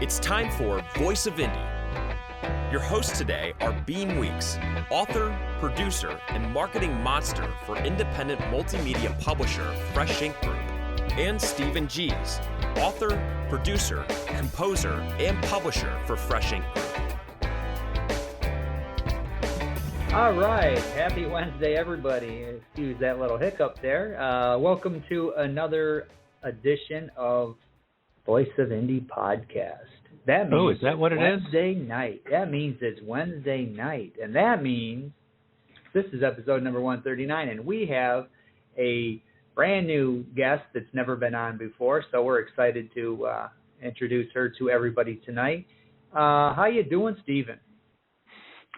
It's time for Voice of Indie. Your hosts today are Beem Weeks, author, producer, and marketing monster for independent multimedia publisher Fresh Ink Group, and Stephen Gies, author, producer, composer, and publisher for Fresh Ink Group. All right, happy Wednesday, everybody. Excuse that little hiccup there. Welcome to another edition of Voice of Indie podcast. That means is that what it is? Wednesday night. That means it's Wednesday night, and that means this is episode number 139, and we have a brand new guest that's never been on before, so we're excited to introduce her to everybody tonight. How you doing, Stephen?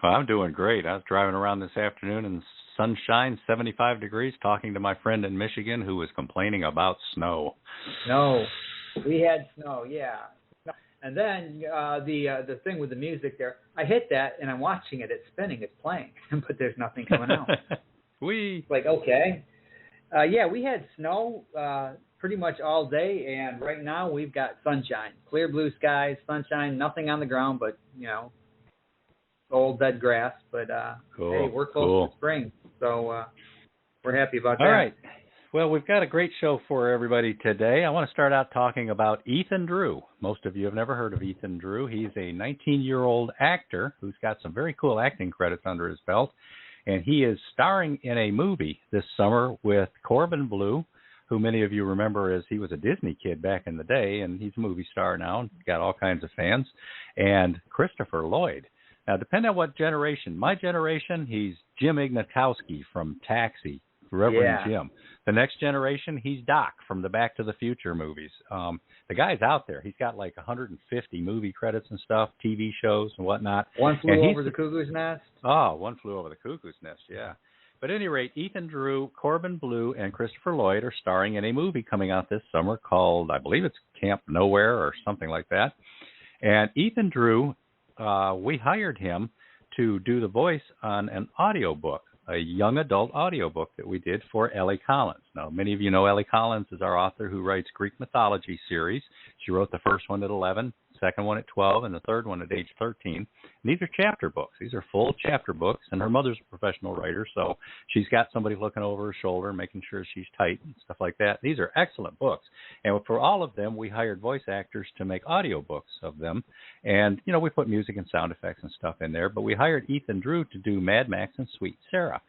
Well, I'm doing great. I was driving around this afternoon in sunshine, 75 degrees, talking to my friend in Michigan who was complaining about snow. No, we had snow, yeah. And then the thing with the music there, I hit that, and I'm watching it. It's spinning. It's playing, but there's nothing coming out. Like, okay. Yeah, we had snow pretty much all day, and right now we've got sunshine. Clear blue skies, sunshine, nothing on the ground but, old dead grass. But, hey, we're close to spring, so we're happy about that. All right. Well, we've got a great show for everybody today. I want to start out talking about Ethan Drew. Most of you have never heard of Ethan Drew. He's a 19-year-old actor who's got some very cool acting credits under his belt, and he is starring in a movie this summer with Corbin Bleu, who many of you remember as he was a Disney kid back in the day, and he's a movie star now and got all kinds of fans, and Christopher Lloyd. Now, depending on what generation, my generation, he's Jim Ignatowski from Taxi, Reverend Jim. The next generation, he's Doc from the Back to the Future movies. The guy's out there. He's got like 150 movie credits and stuff, TV shows and whatnot. One Flew Over the Cuckoo's Nest? Oh, One Flew Over the Cuckoo's Nest, yeah. But at any rate, Ethan Drew, Corbin Bleu, and Christopher Lloyd are starring in a movie coming out this summer called, I believe it's Camp Nowhere or something like that. And Ethan Drew, we hired him to do the voice on an audiobook, a young adult audiobook that we did for Ellie Collins. Now, many of you know Ellie Collins is our author who writes Greek mythology series. She wrote the first one at 11, second one at 12, and the third one at age 13. And these are chapter books. These are full chapter books, and her mother's a professional writer, so she's got somebody looking over her shoulder, making sure she's tight and stuff like that. These are excellent books. And for all of them, we hired voice actors to make audiobooks of them. And, we put music and sound effects and stuff in there, but we hired Ethan Drew to do Mad Max and Sweet Sarah,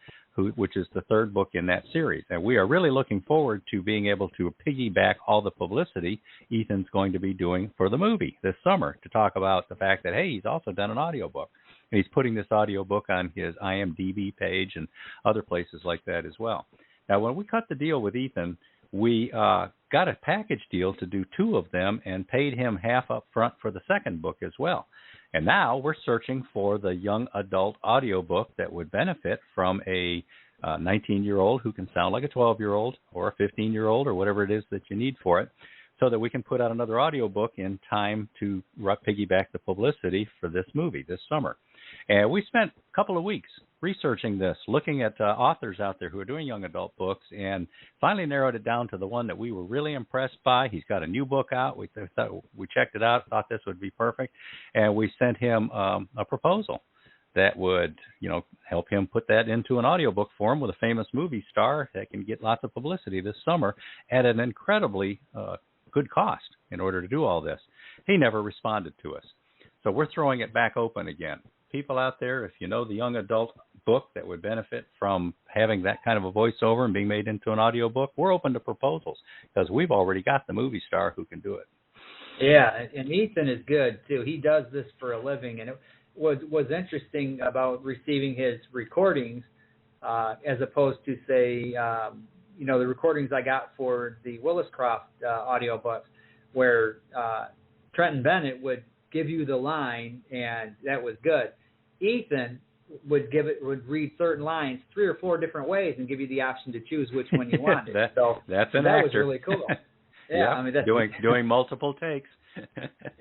which is the third book in that series. And we are really looking forward to being able to piggyback all the publicity Ethan's going to be doing for the movie this summer to talk about the fact that, hey, he's also done an audiobook. And he's putting this audiobook on his IMDb page and other places like that as well. Now, when we cut the deal with Ethan, we got a package deal to do two of them and paid him half up front for the second book as well. And now we're searching for the young adult audiobook that would benefit from a 19-year-old who can sound like a 12-year-old or a 15-year-old or whatever it is that you need for it, so that we can put out another audiobook in time to piggyback the publicity for this movie this summer. And we spent a couple of weeks researching this, looking at authors out there who are doing young adult books, and finally narrowed it down to the one that we were really impressed by. He's got a new book out. We checked it out, thought this would be perfect, and we sent him a proposal that would, help him put that into an audiobook form with a famous movie star that can get lots of publicity this summer at an incredibly good cost in order to do all this. He never responded to us. So we're throwing it back open again. People out there, if you know the young adult book that would benefit from having that kind of a voiceover and being made into an audiobook, we're open to proposals because we've already got the movie star who can do it. Yeah, and Ethan is good, too. He does this for a living, and it was interesting about receiving his recordings as opposed to, say, the recordings I got for the Willis Croft audiobooks where Trenton Bennett would give you the line, and that was good. Ethan would read certain lines 3 or 4 different ways and give you the option to choose which one you wanted. That's an actor. That was really cool. Yeah, I mean, that's doing multiple takes.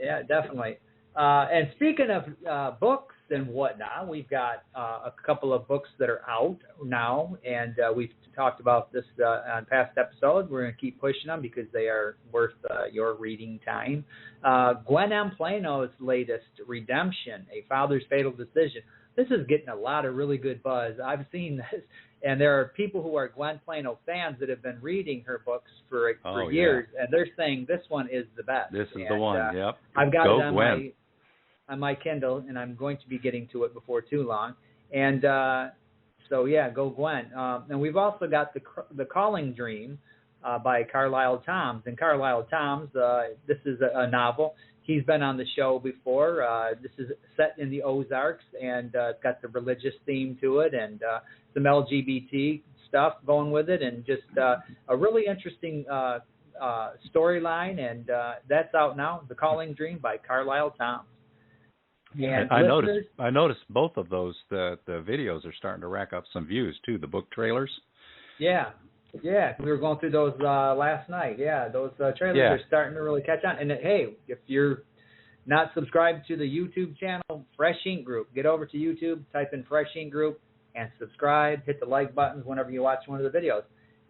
Yeah, definitely. And speaking of books and whatnot, we've got a couple of books that are out now, and we've talked about this on past episodes. We're going to keep pushing them because they are worth your reading time. Gwen M. Plano's latest, Redemption, A Father's Fatal Decision. This is getting a lot of really good buzz. I've seen this, and there are people who are Gwen Plano fans that have been reading her books for years, and they're saying this one is the best. This is the one, yep. I've got it on my Kindle, and I'm going to be getting to it before too long. And so, yeah, go Gwen. And we've also got The Calling Dream by Carlisle Thoms. And Carlisle Thoms, this is a novel. He's been on the show before. This is set in the Ozarks, and it's got the religious theme to it and some LGBT stuff going with it, and just a really interesting storyline. And that's out now, The Calling Dream by Carlisle Thoms. And I noticed both of those. The videos are starting to rack up some views too. The book trailers. Yeah, we were going through those last night. Yeah, those trailers are starting to really catch on. And hey, if you're not subscribed to the YouTube channel, Fresh Ink Group, get over to YouTube, type in Fresh Ink Group, and subscribe. Hit the like buttons whenever you watch one of the videos.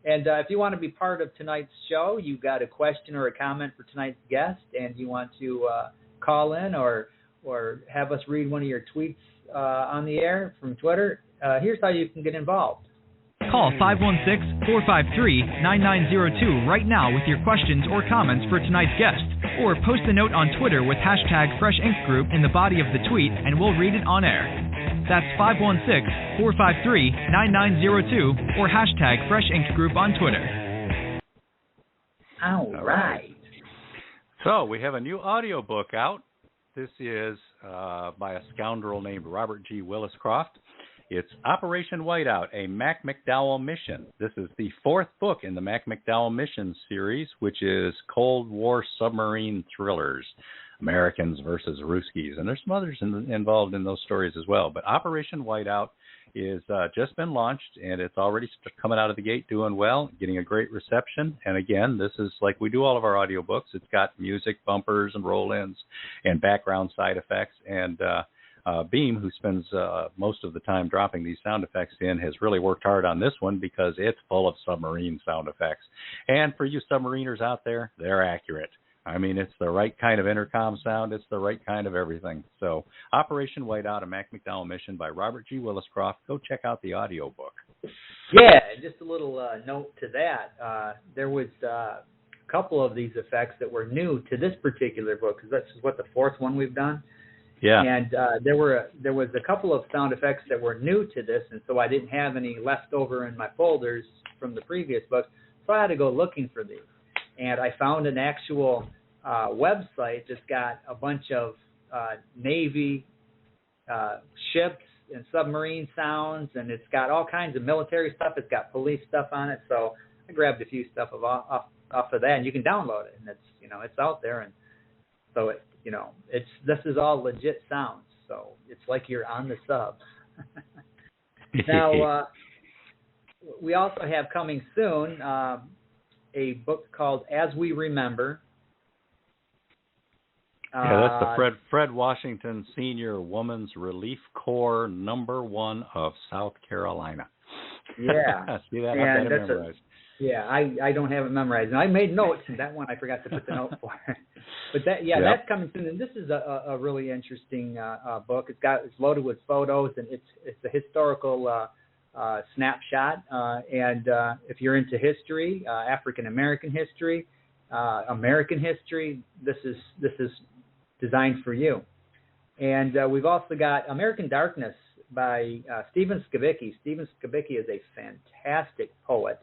And if you want to be part of tonight's show, you got a question or a comment for tonight's guest, and you want to call in or have us read one of your tweets on the air from Twitter, here's how you can get involved. Call 516-453-9902 right now with your questions or comments for tonight's guest. Or post a note on Twitter with hashtag Fresh Ink Group in the body of the tweet, and we'll read it on air. That's 516-453-9902 or hashtag Fresh Ink Group on Twitter. All right. So we have a new audiobook out. This is by a scoundrel named Robert G. Williscroft. It's Operation Whiteout, a Mac McDowell mission. This is the fourth book in the Mac McDowell mission series, which is Cold War submarine thrillers, Americans versus Ruskies. And there's some others involved in those stories as well. But Operation Whiteout is just been launched, and it's already coming out of the gate doing well, getting a great reception. And again, this is like we do all of our audiobooks. It's got music, bumpers, and roll-ins, and background side effects. And Beem, who spends most of the time dropping these sound effects in, has really worked hard on this one because it's full of submarine sound effects. And for you submariners out there, they're accurate. I mean, it's the right kind of intercom sound. It's the right kind of everything. So Operation Whiteout, a Mac McDowell mission by Robert G. Williscroft. Go check out the audiobook. Yeah, just a little note to that. There was a couple of these effects that were new to this particular book, because that's what the fourth one we've done. Yeah. And there was a couple of sound effects that were new to this, and so I didn't have any left over in my folders from the previous book, so I had to go looking for these. And I found an actual website that's got a bunch of Navy ships and submarine sounds, and it's got all kinds of military stuff. It's got police stuff on it, so I grabbed a few stuff off of that, and you can download it, and it's out there, and so this is all legit sounds, so it's like you're on the sub. Now, we also have coming soon a book called As We Remember. That's the Fred Washington Senior Women's Relief Corps #1 of South Carolina. Yeah. See that? I've got it memorized. I don't have it memorized. And I made notes, and that one I forgot to put the note for. But that's coming soon. And this is a really interesting book. It's loaded with photos, and it's a historical snapshot. And if you're into history, African American history, American history, this is designed for you. And we've also got American Darkness by Stephen Skibicki. Stephen Skibicki is a fantastic poet.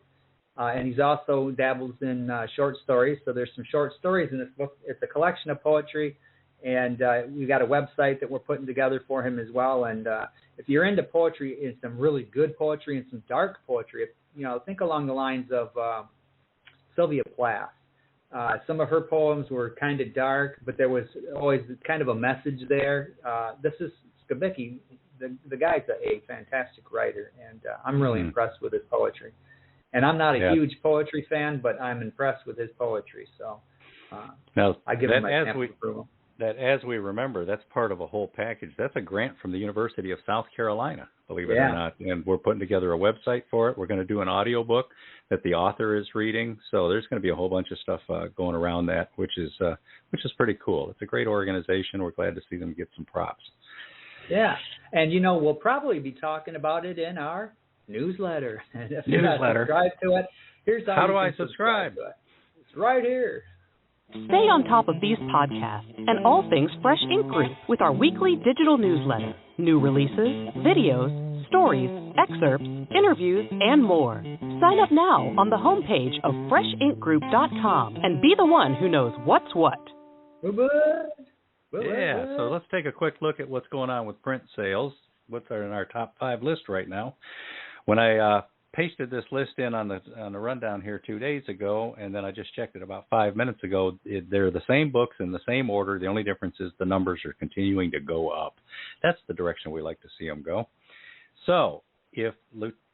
And he's also dabbles in short stories. So there's some short stories in this book. It's a collection of poetry, and we've got a website that we're putting together for him as well. And if you're into poetry, it's some really good poetry and some dark poetry. Think along the lines of Sylvia Plath. Some of her poems were kind of dark, but there was always kind of a message there. This is Skibicki. The guy's a fantastic writer, and I'm really impressed with his poetry. And I'm not a huge poetry fan, but I'm impressed with his poetry. So I give him my stamp of approval. that, as we remember, that's part of a whole package. That's a grant from the University of South Carolina, believe it or not. And we're putting together a website for it. We're going to do an audio book that the author is reading. So there's going to be a whole bunch of stuff going around that, which is pretty cool. It's a great organization. We're glad to see them get some props. Yeah. And, we'll probably be talking about it in our newsletter. And if you're not subscribed to it, here's how do I subscribe to it. It's right here. Stay on top of these podcasts and all things Fresh Ink Group with our weekly digital newsletter. New releases, videos, stories, excerpts, interviews, and more. Sign up now on the homepage of FreshInkGroup.com and be the one who knows what's what. Yeah, so let's take a quick look at what's going on with print sales. What's in our top 5 list right now. When I pasted this list in on the rundown here 2 days ago, and then I just checked it about 5 minutes ago. They're the same books in the same order. The only difference is the numbers are continuing to go up. That's the direction we like to see them go. So if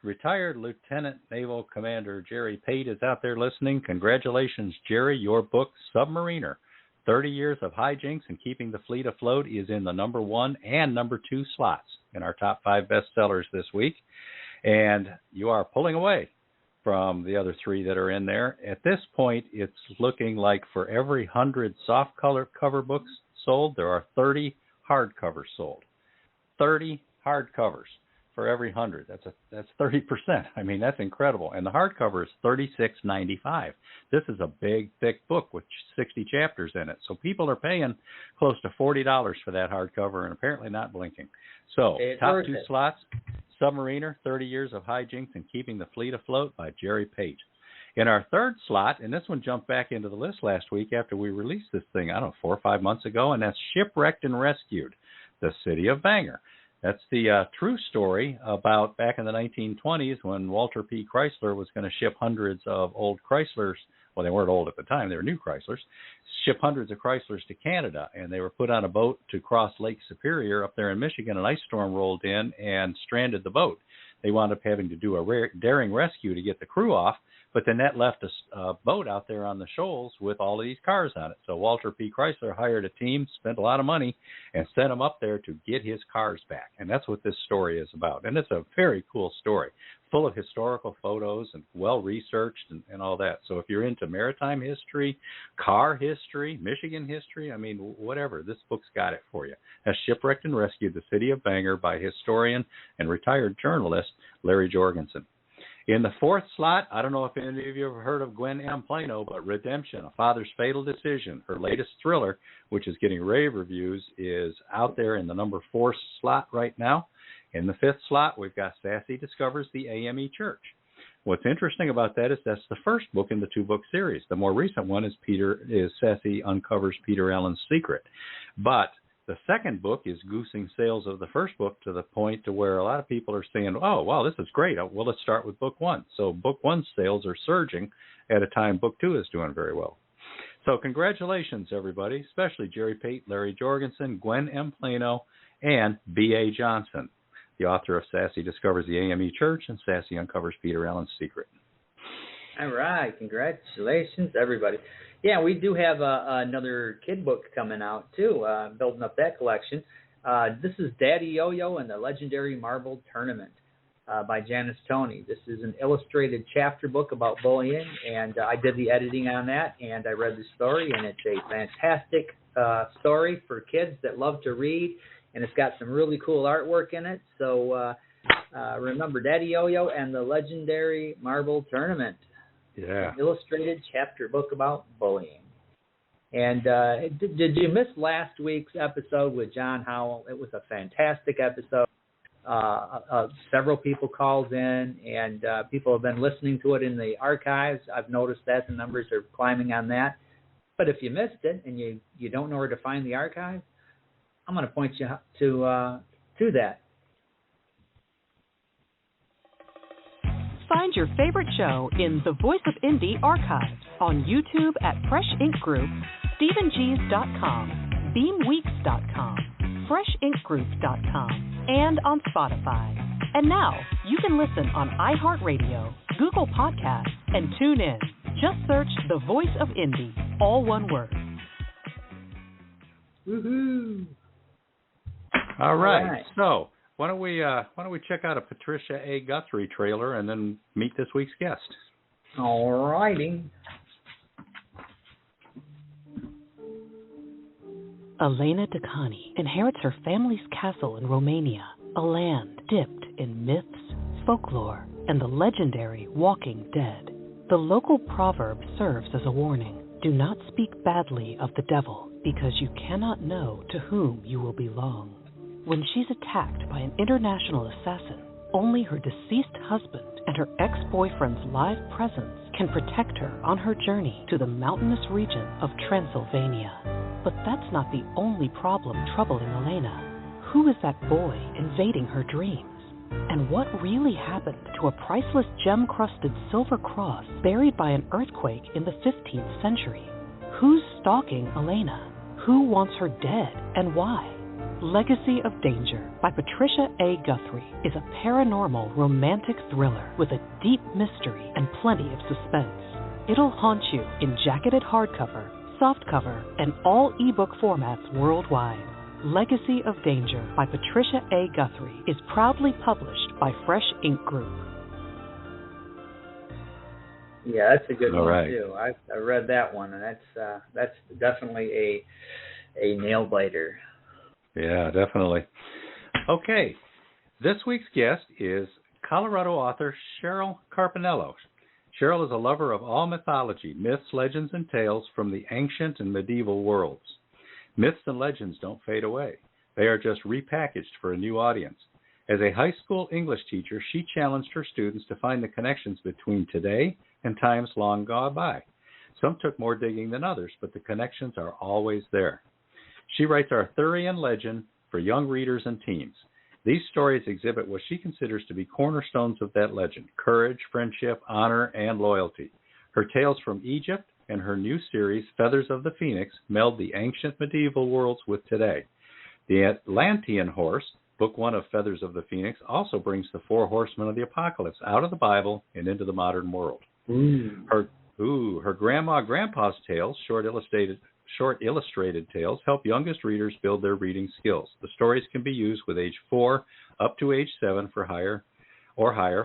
retired Lieutenant Naval Commander Jerry Pate is out there listening, congratulations, Jerry. Your book, Submariner, 30 Years of Hijinks and Keeping the Fleet Afloat, is in the number 1 and number 2 slots in our top 5 bestsellers this week. And you are pulling away from the other 3 that are in there. At this point, it's looking like for every 100 soft cover books sold, there are 30 hardcovers sold. 30 hardcovers for every 100. That's 30%. I mean, that's incredible. And the hardcover is $36.95. This is a big, thick book with 60 chapters in it. So people are paying close to $40 for that hardcover and apparently not blinking. So top 2 slots. Submariner, 30 Years of Hijinks and Keeping the Fleet Afloat by Jerry Pate. In our 3rd slot, and this one jumped back into the list last week after we released this thing, 4 or 5 months ago, and that's Shipwrecked and Rescued, The City of Bangor. That's the true story about back in the 1920s when Walter P. Chrysler was going to ship hundreds of old Chryslers. Well, they weren't old at the time. They were new Chryslers. Ship hundreds of Chryslers to Canada, and they were put on a boat to cross Lake Superior up there in Michigan. An ice storm rolled in and stranded the boat. They wound up having to do a daring rescue to get the crew off, but then that left a boat out there on the shoals with all of these cars on it. So Walter P. Chrysler hired a team, spent a lot of money, and sent them up there to get his cars back. And that's what this story is about. And it's a very cool story, full of historical photos and well-researched and all that. So if you're into maritime history, car history, Michigan history, whatever, this book's got it for you. That's Shipwrecked and Rescued, The City of Bangor by historian and retired journalist Larry Jorgensen. In the 4th slot, I don't know if any of you have heard of Gwen M. Plano, but Redemption, A Father's Fatal Decision, her latest thriller, which is getting rave reviews, is out there in the number 4 slot right now. In the 5th slot, we've got Sassy Discovers the AME Church. What's interesting about that is that's the first book in the 2-book series. The more recent one is Sassy Uncovers Peter Allen's Secret. But the second book is goosing sales of the first book to the point to where a lot of people are saying, oh, wow, this is great. Well, let's start with book 1. So book 1 sales are surging at a time book 2 is doing very well. So congratulations, everybody, especially Jerry Pate, Larry Jorgensen, Gwen M. Plano, and B.A. Johnson, the author of Sassy Discovers the AME Church and Sassy Uncovers Peter Allen's Secret. All right. Congratulations, everybody. Yeah, we do have another kid book coming out, too, building up that collection. This is Daddy Yo-Yo and the Legendary Marble Tournament by Janice Toney. This is an illustrated chapter book about bullying, and I did the editing on that, and I read the story, and it's a fantastic story for kids that love to read, and it's got some really cool artwork in it. So remember, Daddy Yo-Yo and the Legendary Marble Tournament. Yeah. An illustrated chapter book about bullying. And did you miss last week's episode with John Howell? It was a fantastic episode. Several people called in, and people have been listening to it in the archives. I've noticed that the numbers are climbing on that. But if you missed it and you don't know where to find the archive, I'm going to point you to that. Find your favorite show in the Voice of Indie archives on YouTube at Fresh Ink Group, StephenGees.com, BeamWeeks.com, FreshInkGroup.com, and on Spotify. And now you can listen on iHeartRadio, Google Podcasts, and tune in. Just search The Voice of Indie, all one word. Woohoo! All right. So why don't we check out a Patricia A. Guthrie trailer and then meet this week's guest? All righty. Elena Dacani inherits her family's castle in Romania, a land dipped in myths, folklore, and the legendary Walking Dead. The local proverb serves as a warning. Do not speak badly of the devil, because you cannot know to whom you will belong. When she's attacked by an international assassin, only her deceased husband and her ex-boyfriend's live presence can protect her on her journey to the mountainous region of Transylvania. But that's not the only problem troubling Elena. Who is that boy invading her dreams? And what really happened to a priceless gem-crusted silver cross buried by an earthquake in the 15th century? Who's stalking Elena? Who wants her dead and why? Legacy of Danger by Patricia A. Guthrie is a paranormal romantic thriller with a deep mystery and plenty of suspense. It'll haunt you in jacketed hardcover, softcover, and all ebook formats worldwide. Legacy of Danger by Patricia A. Guthrie is proudly published by Fresh Ink Group. Yeah, that's a good All one right. too. I read that one, and that's definitely a nail biter. Yeah, definitely. Okay. This week's guest is Colorado author Cheryl Carpinello. Cheryl is a lover of all mythology, myths, legends, and tales from the ancient and medieval worlds. Myths and legends don't fade away. They are just repackaged for a new audience. As a high school English teacher, she challenged her students to find the connections between today and times long gone by. Some took more digging than others, but the connections are always there. She writes Arthurian legend for young readers and teens. These stories exhibit what she considers to be cornerstones of that legend: courage, friendship, honor, and loyalty. Her tales from Egypt and her new series, Feathers of the Phoenix, meld the ancient medieval worlds with today. The Atlantean horse, book 1 of Feathers of the Phoenix, also brings the 4 horsemen of the apocalypse out of the Bible and into the modern world. Her grandpa's tales, short illustrated tales, help youngest readers build their reading skills. The stories can be used with age 4 up to age 7 for higher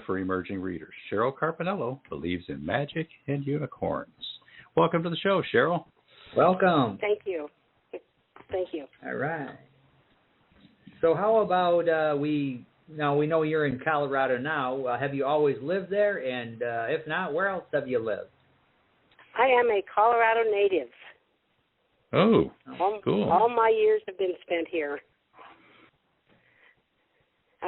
for emerging readers. Cheryl Carpinello believes in magic and unicorns. Welcome to the show, Cheryl. Welcome. Thank you. Thank you. All right. So how about we know you're in Colorado now. Have you always lived there? And if not, where else have you lived? I am a Colorado native. Oh, cool. All my years have been spent here.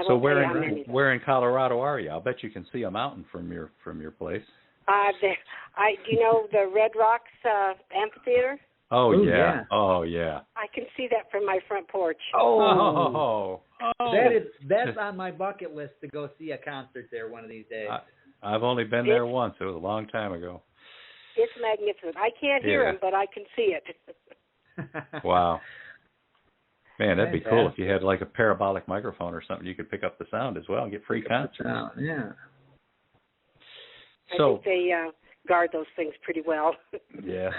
So where in Colorado are you? I'll bet you can see a mountain from your place. Do you know the Red Rocks Amphitheater? Oh, yeah. Oh, yeah. I can see that from my front porch. Oh. That's on my bucket list to go see a concert there one of these days. I've only been there once. It was a long time ago. It's magnificent. I can't hear them, but I can see it. Wow. Man, that'd be cool if you had like a parabolic microphone or something. You could pick up the sound as well and get free concerts. Yeah. I think they guard those things pretty well. Yeah.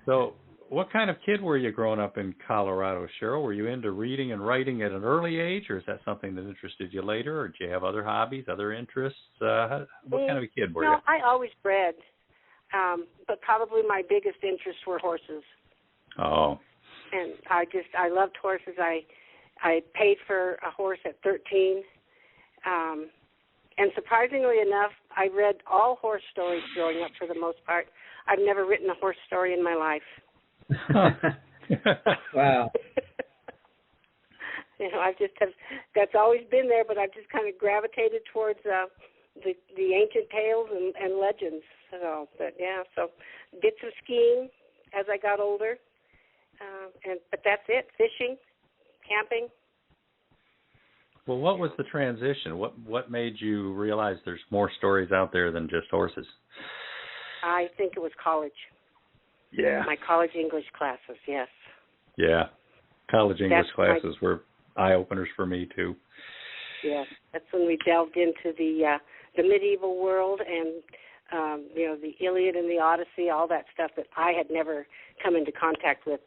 So what kind of kid were you growing up in Colorado, Cheryl? Were you into reading and writing at an early age, or is that something that interested you later, or did you have other hobbies, other interests? What kind of a kid were you? No, I always read, but probably my biggest interests were horses. Oh. And I loved horses. I paid for a horse at 13. And surprisingly enough, I read all horse stories growing up for the most part. I've never written a horse story in my life. Wow. That's always been there, but I've just kind of gravitated towards the ancient tales and legends. So did some skiing as I got older. But that's it, fishing, camping. Well, what was the transition? What made you realize there's more stories out there than just horses? I think it was college. Yeah. My college English classes, yes. Yeah. College English classes were eye-openers for me, too. Yes. That's when we delved into the medieval world and, the Iliad and the Odyssey, all that stuff that I had never come into contact with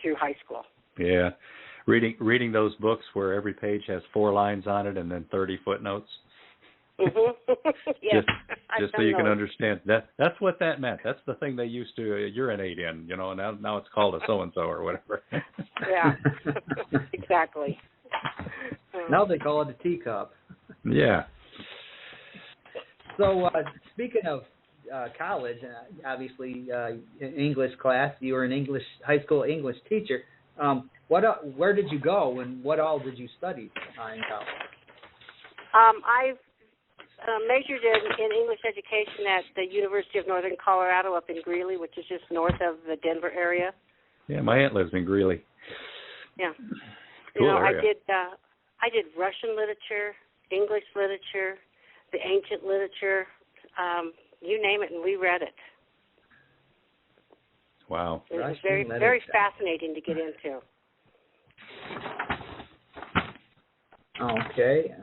through high school. Yeah. Reading those books where every page has 4 lines on it and then 30 footnotes. Mm-hmm. Yes, just so you can understand that's what that meant. That's the thing they used to urinate in, now it's called a so-and-so or whatever. Yeah, exactly. Now they call it a teacup. Yeah. So speaking of college, obviously English class, you were an high school English teacher. Where did you go and what all did you study in college? I've majored in English education at the University of Northern Colorado up in Greeley, which is just north of the Denver area. Yeah, my aunt lives in Greeley. Yeah. Cool area. I did Russian literature, English literature, the ancient literature, you name it, and we read it. Wow. It was very, very fascinating to get into. Okay.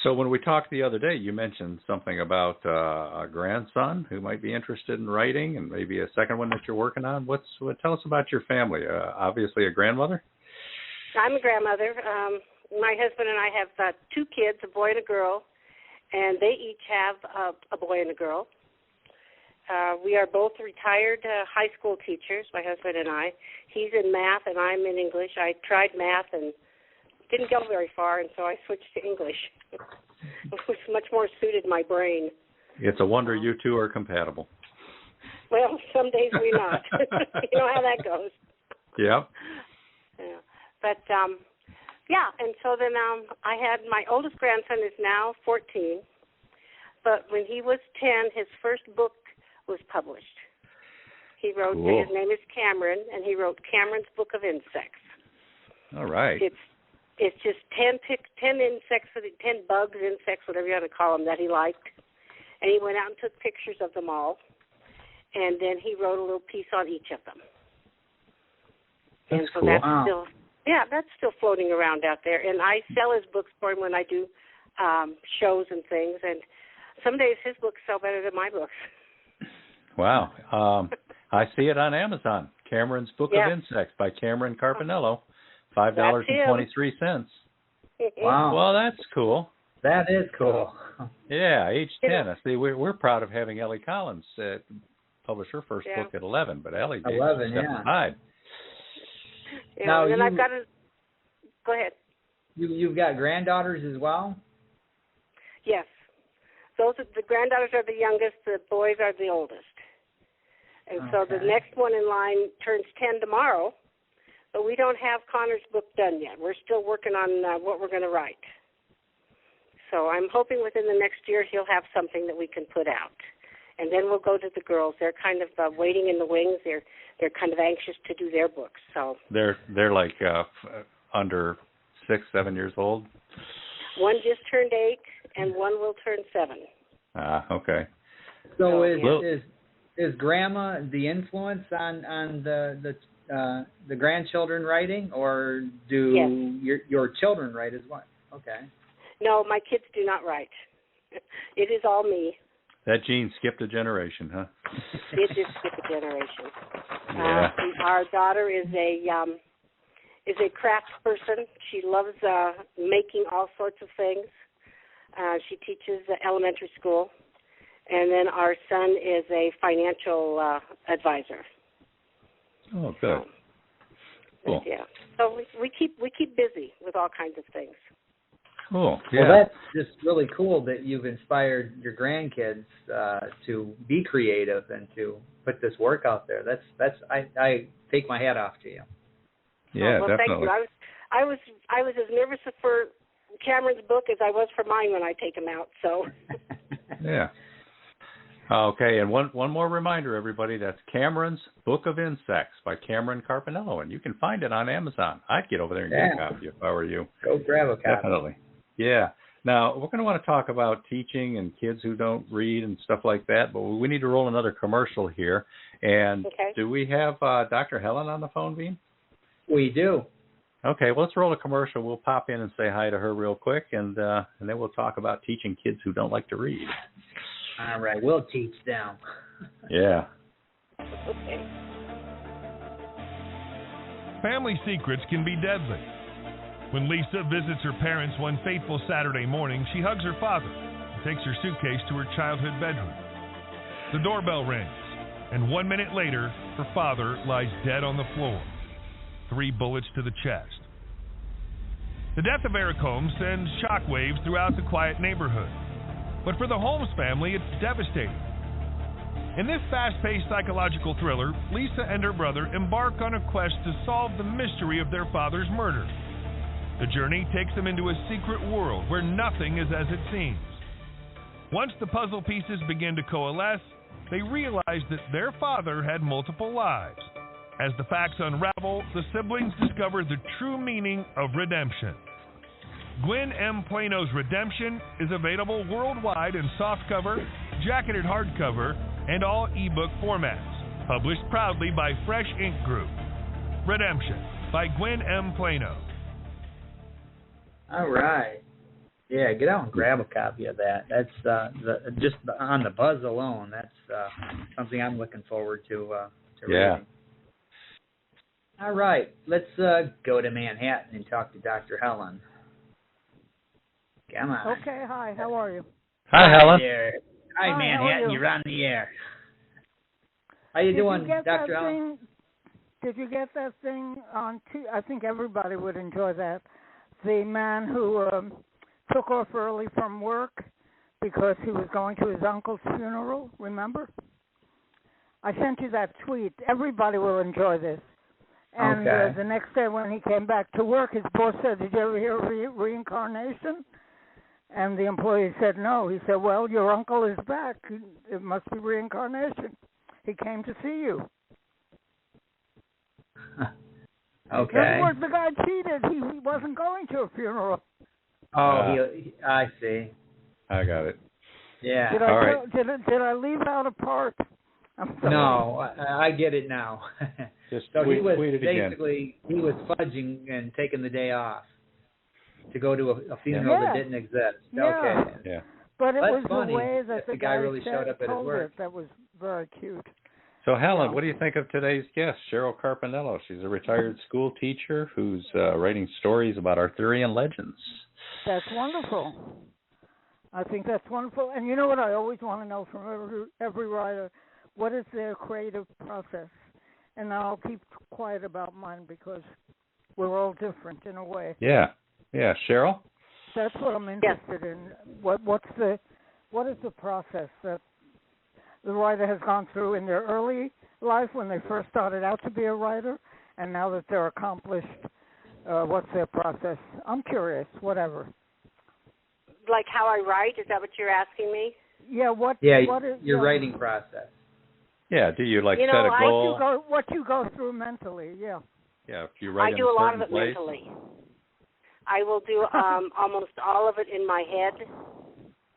So when we talked the other day, you mentioned something about a grandson who might be interested in writing, and maybe a second one that you're working on. Tell us about your family. Obviously, a grandmother. I'm a grandmother. My husband and I have 2 kids, a boy and a girl, and they each have a boy and a girl. We are both retired high school teachers, my husband and I. He's in math and I'm in English. I tried math and didn't go very far, and so I switched to English. It was much more suited my brain. It's a wonder you two are compatible. Well, some days we're not. You know how that goes. Yep. Yeah. But, and so then I had my oldest grandson is now 14, but when he was 10, his first book was published. He wrote, cool. His name is Cameron, and he wrote Cameron's Book of Insects. All right. It's just 10 insects, 10 bugs, insects, whatever you want to call them, that he liked. And he went out and took pictures of them all. And then he wrote a little piece on each of them. That's and so cool. that's wow. that's still floating around out there. And I sell his books for him when I do shows and things. And some days his books sell better than my books. Wow. I see it on Amazon. Cameron's Book of Insects by Cheryl Carpinello. $5.23. Wow. Well, that's cool. That is cool. Yeah, age 10. I see. We're proud of having Ellie Collins publish her first book at 11, but Ellie did 11, step aside. Now and then I've got to go ahead. You've got granddaughters as well? Yes. The granddaughters are the youngest, the boys are the oldest. And so the next one in line turns 10 tomorrow, but we don't have Connor's book done yet. We're still working on what we're going to write. So I'm hoping within the next year he'll have something that we can put out. And then we'll go to the girls. They're kind of waiting in the wings. They're kind of anxious to do their books. So they're like under 6, 7 years old. One just turned 8, and one will turn 7. Okay. So is Grandma the influence on the grandchildren writing, or do your children write as well? Okay. No, my kids do not write. It is all me. That gene skipped a generation, huh? It did skip a generation. Yeah. Our daughter is a craft person. She loves making all sorts of things. She teaches elementary school. And then our son is a financial advisor. Oh, good. Cool. Yeah. So we keep busy with all kinds of things. Cool. Yeah. Well, that's just really cool that you've inspired your grandkids to be creative and to put this work out there. I take my hat off to you. Yeah, well, definitely. Thank you. I was as nervous for Cameron's book as I was for mine when I take him out. So. Yeah. Okay, and one more reminder, everybody. That's Cameron's Book of Insects by Cheryl Carpinello, and you can find it on Amazon. I'd get over there and get a copy if I were you. Go grab a copy. Definitely. Yeah. Now, we're going to want to talk about teaching and kids who don't read and stuff like that, but we need to roll another commercial here. And do we have Dr. Helen on the phone, Beem? We do. Okay, well, let's roll a commercial. We'll pop in and say hi to her real quick, and then we'll talk about teaching kids who don't like to read. All right, we'll teach them. Yeah. Okay. family secrets can be deadly. When Lisa visits her parents one fateful Saturday morning, she hugs her father and takes her suitcase to her childhood bedroom. The doorbell rings, and 1 minute later, her father lies dead on the floor, 3 bullets to the chest. The death of Eric Holmes sends shockwaves throughout the quiet neighborhood. But for the Holmes family, it's devastating. In this fast-paced psychological thriller, Lisa and her brother embark on a quest to solve the mystery of their father's murder. The journey takes them into a secret world where nothing is as it seems. Once the puzzle pieces begin to coalesce, they realize that their father had multiple lives. As the facts unravel, the siblings discover the true meaning of redemption. Gwen M. Plano's Redemption is available worldwide in softcover, jacketed hardcover, and all ebook formats. Published proudly by Fresh Ink Group. Redemption by Gwen M. Plano. All right. Yeah, get out and grab a copy of that. That's just on the buzz alone. That's something I'm looking forward to reading. All right, let's go to Manhattan and talk to Dr. Helen. Come on. Okay, hi, how are you? Hi, Helen. There. Hi, Manhattan, you're on the air. How you doing, Dr. Helen? Did you get that thing on I think everybody would enjoy that. The man who took off early from work because he was going to his uncle's funeral, remember? I sent you that tweet. Everybody will enjoy this. And the next day when he came back to work, his boss said, did you ever hear of reincarnation? And the employee said no. He said, well, your uncle is back. It must be reincarnation. He came to see you. Okay. In other words, the guy cheated. He wasn't going to a funeral. Oh, I see. I got it. Yeah. Did I leave out a part? I'm sorry. No, I get it now. Just so tweet it basically he was fudging and taking the day off to go to a funeral that didn't exist. Yeah. Okay. Yeah. But it was funny. the way that the guy really showed up at his work. That was very cute. So, Helen, what do you think of today's guest, Cheryl Carpinello? She's a retired school teacher who's writing stories about Arthurian legends. That's wonderful. I think that's wonderful. And you know what I always want to know from every writer? What is their creative process? And I'll keep quiet about mine because we're all different in a way. Yeah. Yeah. Cheryl? That's what I'm interested in. What is the process that the writer has gone through in their early life when they first started out to be a writer, and now that they're accomplished, what's their process? I'm curious, whatever. Like how I write? Is that what you're asking me? Yeah, what is your writing process? Yeah, do you set a goal? What you go through mentally, yeah. Yeah, if you write I do a lot of it place. mentally. I will do almost all of it in my head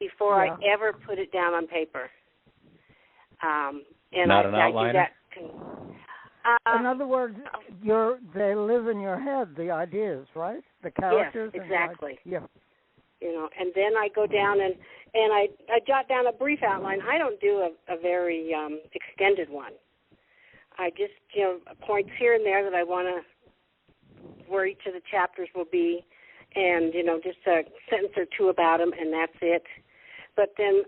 before I ever put it down on paper. And Not an outliner? I do that. In other words, they live in your head, the ideas, right? The characters. Yes, exactly. Yeah. And then I go down and I jot down a brief outline. I don't do a very extended one. I just, points here and there that I want to, where each of the chapters will be, and, just a sentence or two about them, and that's it. But then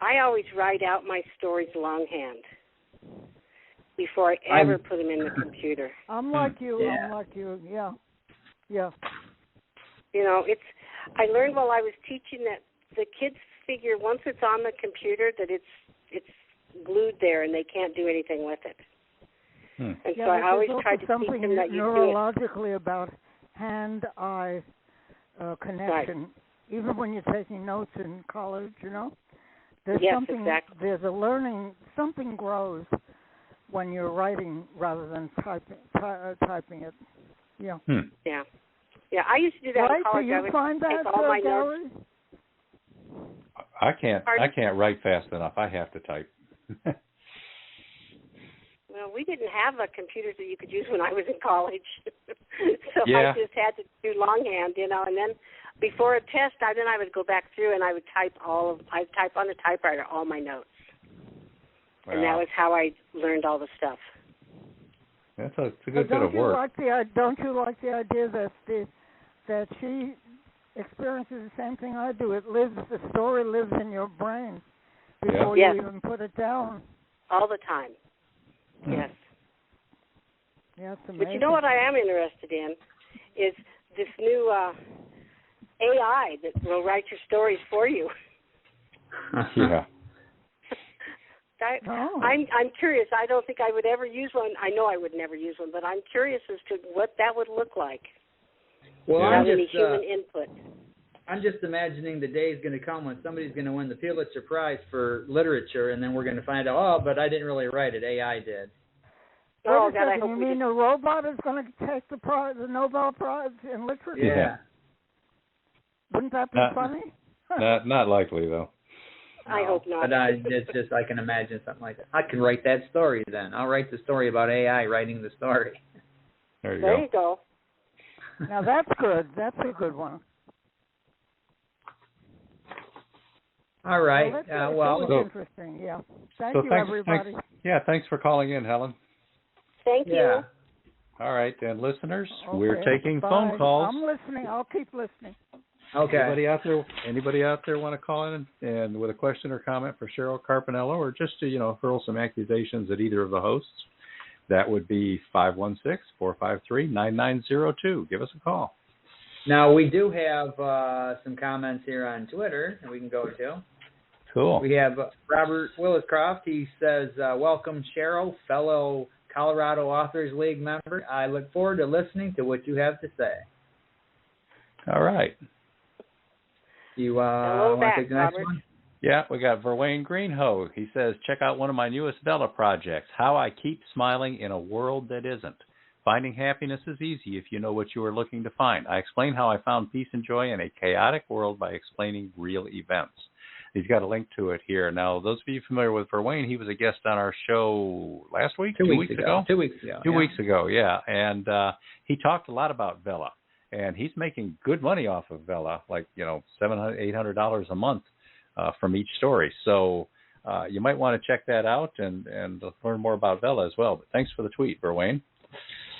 I always write out my stories longhand before I ever put them in the computer. I'm like you. Yeah. Yeah. I learned while I was teaching that the kids figure once it's on the computer that it's glued there and they can't do anything with it. And so I always try to teach them that you neurologically about hand-eye connection. Right. Even when you're taking notes in college, there's something. Exactly. There's a learning. Something grows when you're writing rather than typing it. Yeah. Yeah. Yeah, I used to do that in college. Do you find that, all my Gary? notes. I can't write fast enough. I have to type. Well, we didn't have computers that you could use when I was in college, so I just had to do longhand, and then before a test, I would go back through and I would type I'd type on the typewriter all my notes, and that was how I learned all the stuff. It's a good bit of work. Don't you like the idea that she experiences the same thing I do? The story lives in your brain before you even put it down. All the time. Yes. Yeah, it's amazing. But you know what I am interested in is this new AI that will write your stories for you. Yeah. I'm curious. I don't think I would ever use one. I know I would never use one, but I'm curious as to what that would look like. Well, without any human input. I'm just imagining the day is going to come when somebody's going to win the Pulitzer Prize for literature, and then we're going to find out, but I didn't really write it. AI did. Oh, God, I hope you mean a robot is going to take the Nobel Prize in literature? Yeah. Wouldn't that be funny? Not likely, though. I hope not. But it's just, I can imagine something like that. I can write that story then. I'll write the story about AI writing the story. There you go. Now that's good. That's a good one. All right. Well, interesting. Yeah. Thanks, everybody. Thanks for calling in, Helen. Thank you. All right, and listeners, okay, we're taking phone calls. I'm listening. I'll keep listening. Okay. Anybody out there want to call in and with a question or comment for Cheryl Carpinello, or just to hurl some accusations at either of the hosts? That would be 516-453-9902. Give us a call. Now we do have some comments here on Twitter that we can go to. Cool. We have Robert Williscroft. He says, "Welcome, Cheryl, fellow Colorado Authors League member. I look forward to listening to what you have to say." All right. You want to take the next one? Yeah, we got Verwayne Greenhoe. He says, check out one of my newest Bella projects, How I Keep Smiling in a World That Isn't. Finding happiness is easy if you know what you are looking to find. I explain how I found peace and joy in a chaotic world by explaining real events. He's got a link to it here. Now, those of you familiar with Verwayne, he was a guest on our show last week? 2 weeks ago. 2 weeks ago. 2 weeks ago, yeah. And he talked a lot about Bella. And he's making good money off of Bella, like, $700, $800 a month from each story. So you might want to check that out and learn more about Bella as well. But thanks for the tweet, Verwayne.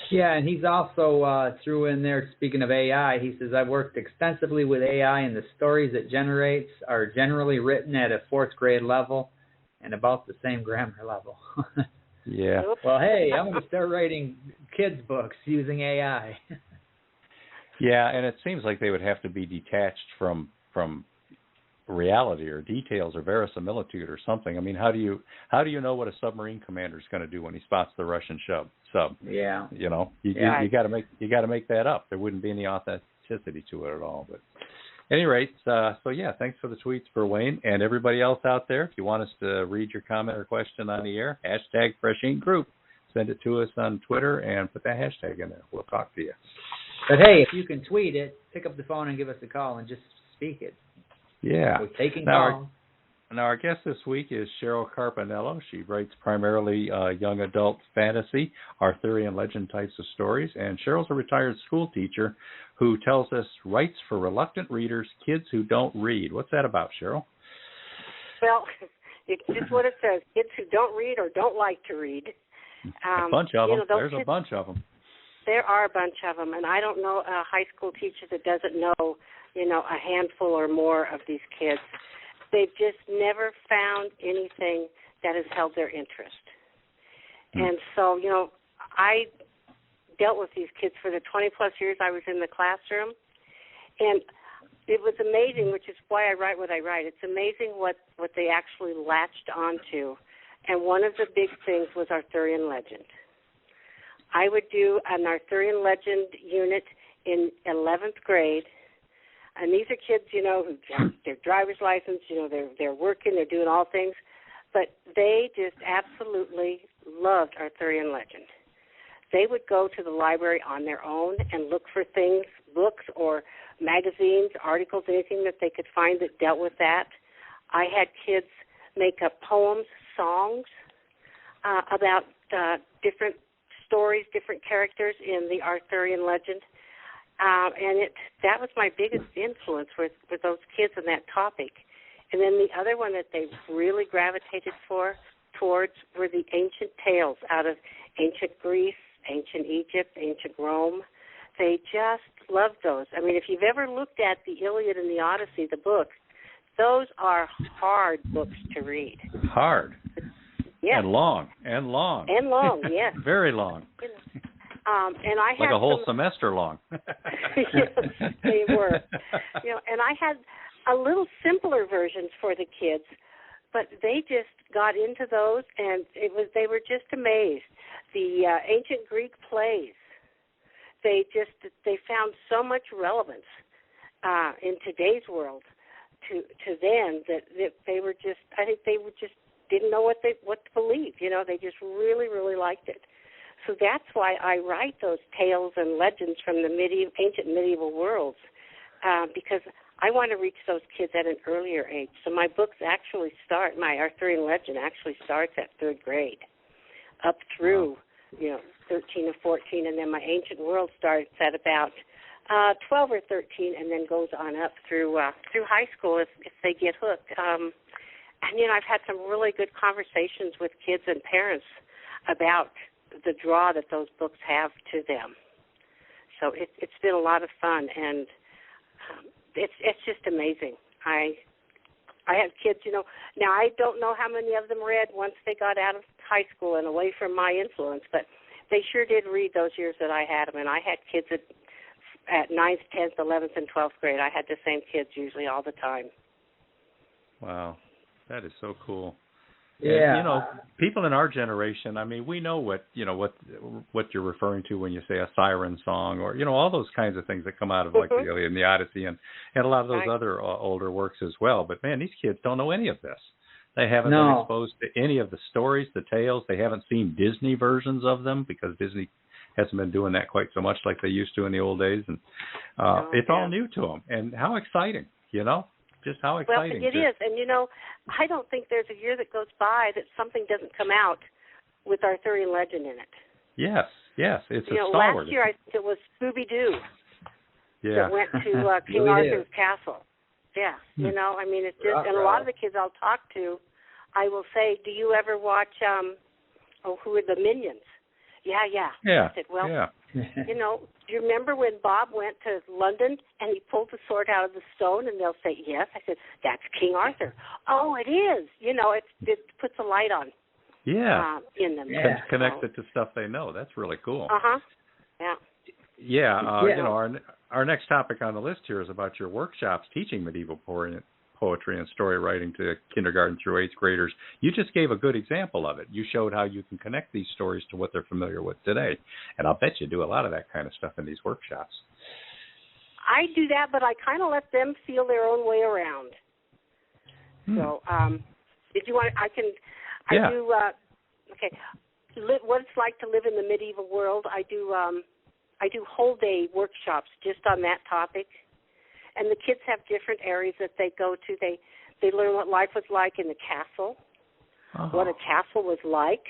Yeah, and he's also threw in there, speaking of AI, he says, I've worked extensively with AI, and the stories it generates are generally written at a 4th grade level and about the same grammar level. Yeah. Well, hey, I'm going to start writing kids' books using AI. Yeah, and it seems like they would have to be detached from reality or details or verisimilitude or something. I mean, how do you know what a submarine commander is going to do when he spots the Russian sub? Yeah. You got to make that up. There wouldn't be any authenticity to it at all. But at any rate, thanks for the tweets, Verwayne, and everybody else out there. If you want us to read your comment or question on the air, #FreshInkGroup. Send it to us on Twitter and put that hashtag in there. We'll talk to you. But hey, if you can tweet it, pick up the phone and give us a call and just speak it. Yeah. We're taking calls. Now, our guest this week is Cheryl Carpinello. She writes primarily young adult fantasy, Arthurian legend types of stories. And Cheryl's a retired school teacher who tells us writes for reluctant readers, kids who don't read. What's that about, Cheryl? Well, it's just what it says. Kids who don't read or don't like to read. A bunch of them. There's a bunch of them. There are a bunch of them, and I don't know a high school teacher that doesn't know, a handful or more of these kids. They've just never found anything that has held their interest. And so, I dealt with these kids for the 20-plus years I was in the classroom, and it was amazing, which is why I write what I write. It's amazing what they actually latched onto, and one of the big things was Arthurian legend. I would do an Arthurian legend unit in 11th grade, and these are kids, who have their driver's license, they're working, they're doing all things, but they just absolutely loved Arthurian legend. They would go to the library on their own and look for things, books or magazines, articles, anything that they could find that dealt with that. I had kids make up poems, songs about different stories, different characters in the Arthurian legend. And that was my biggest influence with those kids and that topic. And then the other one that they really gravitated towards were the ancient tales out of ancient Greece, ancient Egypt, ancient Rome. They just love those. I mean, if you've ever looked at the Iliad and the Odyssey, the book, those are hard books to read. Hard. Yes. And long. Yes. Very long. And I had like a whole semester long. Yes, they were. And I had a little simpler versions for the kids, but they just got into those, and they were just amazed. The ancient Greek plays, they found so much relevance in today's world to them that they were just, I think they were just didn't know what to believe. They just really, really liked it. So that's why I write those tales and legends from the ancient medieval worlds, because I want to reach those kids at an earlier age. So my books actually my Arthurian legend actually starts at 3rd grade, up through 13 or 14, and then my ancient world starts at about 12 or 13, and then goes on up through high school if they get hooked. And I've had some really good conversations with kids and parents about the draw that those books have to them. So it's been a lot of fun, and it's just amazing. I have kids, now I don't know how many of them read once they got out of high school and away from my influence, but they sure did read those years that I had them, and I had kids at 9th, 10th, 11th, and 12th grade. I had the same kids usually all the time. Wow, that is so cool. Yeah. And, people in our generation, I mean, we know what you're referring to when you say a siren song, or, all those kinds of things that come out of like the Iliad and the Odyssey and a lot of those other older works as well. But, man, these kids don't know any of this. They haven't been exposed to any of the stories, the tales. They haven't seen Disney versions of them because Disney hasn't been doing that quite so much like they used to in the old days. And it's all new to them. And how exciting, Just how exciting. Well, it is. And, I don't think there's a year that goes by that something doesn't come out with Arthurian legend in it. Yes. It's a stalwart. Last year I think it was Scooby-Doo that went to King Arthur's castle. Yeah. I mean, it's just, and a lot of the kids I'll talk to, I will say, do you ever watch, who are the Minions? Yeah. I said, well, do you remember when Bob went to London and he pulled the sword out of the stone? And they'll say, yes. I said, that's King Arthur. Oh, it is. It puts a light on in them. Yeah. Connected to stuff they know. That's really cool. Yeah. Yeah. Our next topic on the list here is about your workshops teaching medieval poetry and story writing to kindergarten through 8th graders. You just gave a good example of it. You showed how you can connect these stories to what they're familiar with today. And I'll bet you do a lot of that kind of stuff in these workshops. I do that, but I kind of let them feel their own way around. So if you want, I do, what it's like to live in the medieval world. I do whole day workshops just on that topic. And the kids have different areas that they go to. They learn what life was like in the castle, what a castle was like.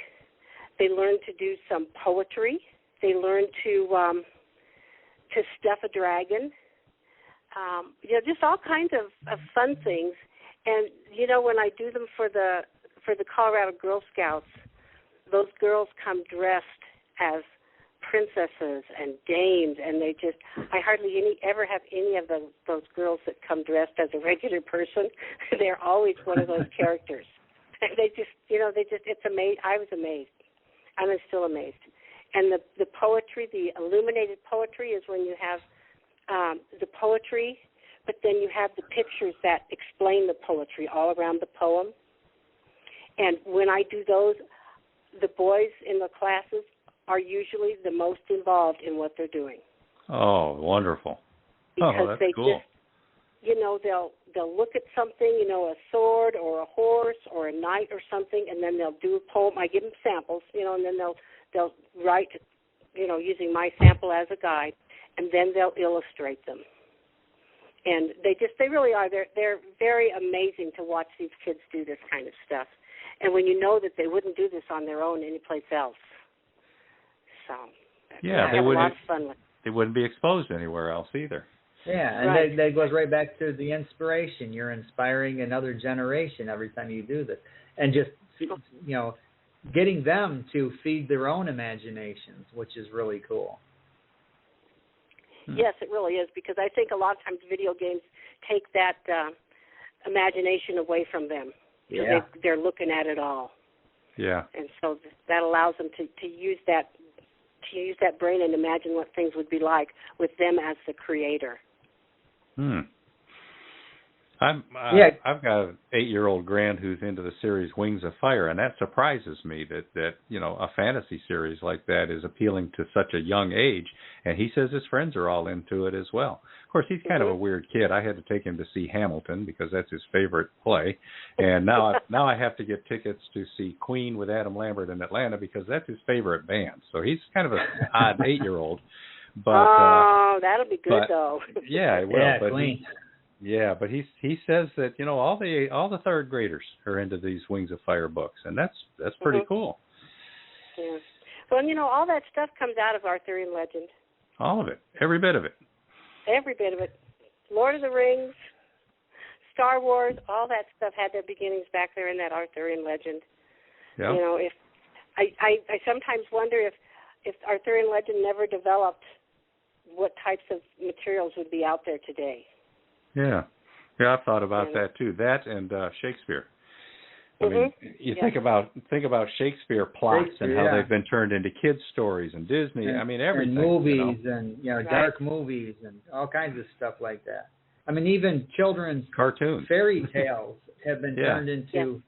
They learn to do some poetry. They learn to stuff a dragon. Just all kinds of fun things. And when I do them for the Colorado Girl Scouts, those girls come dressed as princesses and dames, and I hardly ever have any of those girls that come dressed as a regular person. They're always one of those characters. It's amazing. I was amazed. I'm still amazed. And the poetry, the illuminated poetry, is when you have the poetry, but then you have the pictures that explain the poetry all around the poem. And when I do those, the boys in the classes are usually the most involved in what they're doing. Oh, wonderful. Because that's cool. They'll look at something, a sword or a horse or a knight or something, and then they'll do a poem. I give them samples, and then they'll write, using my sample as a guide, and then they'll illustrate them. And they really are. They're very amazing to watch these kids do this kind of stuff. And when you know that they wouldn't do this on their own anyplace else. So, they have a lot of fun with it. They wouldn't be exposed anywhere else either. Yeah, and that goes right back to the inspiration. You're inspiring another generation every time you do this. And just, getting them to feed their own imaginations, which is really cool. Yes, it really is, because I think a lot of times video games take that imagination away from them. Yeah. They're looking at it all. Yeah. And so that allows them to use that brain and imagine what things would be like with them as the creator. I've got an 8-year-old grand who's into the series Wings of Fire, and that surprises me that a fantasy series like that is appealing to such a young age. And he says his friends are all into it as well. Of course, he's kind of a weird kid. I had to take him to see Hamilton because that's his favorite play, and now I have to get tickets to see Queen with Adam Lambert in Atlanta because that's his favorite band. So he's kind of an odd 8-year-old. But that'll be good though. Yeah, it will. Yeah, but Queen. Yeah, but he says that all the third graders are into these Wings of Fire books, and that's pretty cool. Yeah. Well, all that stuff comes out of Arthurian legend. All of it, every bit of it. Every bit of it. Lord of the Rings, Star Wars, all that stuff had their beginnings back there in that Arthurian legend. Yeah. If I sometimes wonder if Arthurian legend never developed, what types of materials would be out there today. Yeah, I've thought about that too. That and Shakespeare. I mean, you think about Shakespeare plots and how they've been turned into kids' stories and Disney. And, I mean, everything. And movies and dark movies and all kinds of stuff like that. I mean, even children's cartoons, fairy tales have been turned into,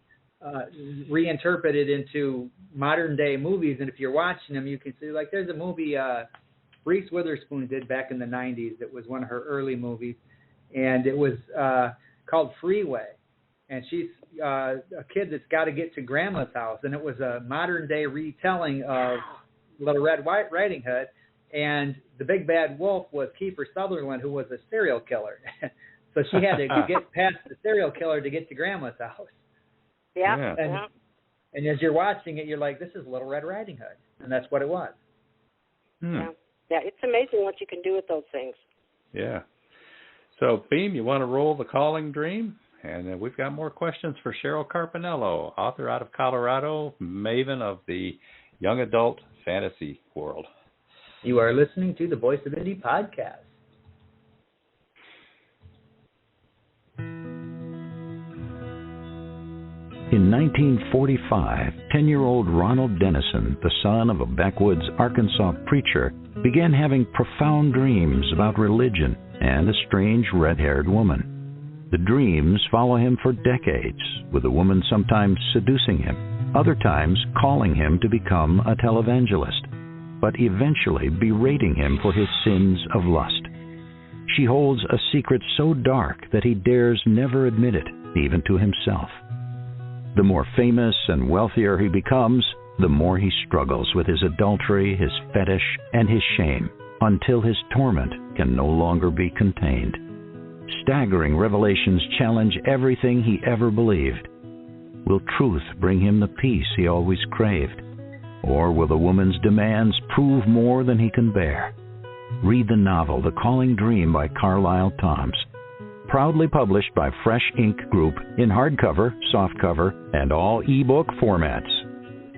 reinterpreted into modern day movies. And if you're watching them, you can see there's a movie Reese Witherspoon did back in the 90s. It was one of her early movies. And it was called Freeway. And she's a kid that's got to get to Grandma's house. And it was a modern-day retelling of Little Red Riding Hood. And the big bad wolf was Kiefer Sutherland, who was a serial killer. So she had to get past the serial killer to get to Grandma's house. Yeah. And as you're watching it, you're like, this is Little Red Riding Hood. And that's what it was. Yeah, it's amazing what you can do with those things. Yeah. So, Beem, you want to roll the calling dream? And we've got more questions for Cheryl Carpinello, author out of Colorado, maven of the young adult fantasy world. You are listening to the Voice of Indie podcast. In 1945, 10-year-old Ronald Dennison, the son of a backwoods Arkansas preacher, began having profound dreams about religion and a strange red-haired woman. The dreams follow him for decades, with the woman sometimes seducing him, other times calling him to become a televangelist, but eventually berating him for his sins of lust. She holds a secret so dark that he dares never admit it, even to himself. The more famous and wealthier he becomes, the more he struggles with his adultery, his fetish, and his shame, until his torment can no longer be contained. Staggering revelations challenge everything he ever believed. Will truth bring him the peace he always craved? Or will the woman's demands prove more than he can bear? Read the novel The Calling Dream by Carlisle Thoms. Proudly published by Fresh Ink Group in hardcover, softcover, and all ebook formats.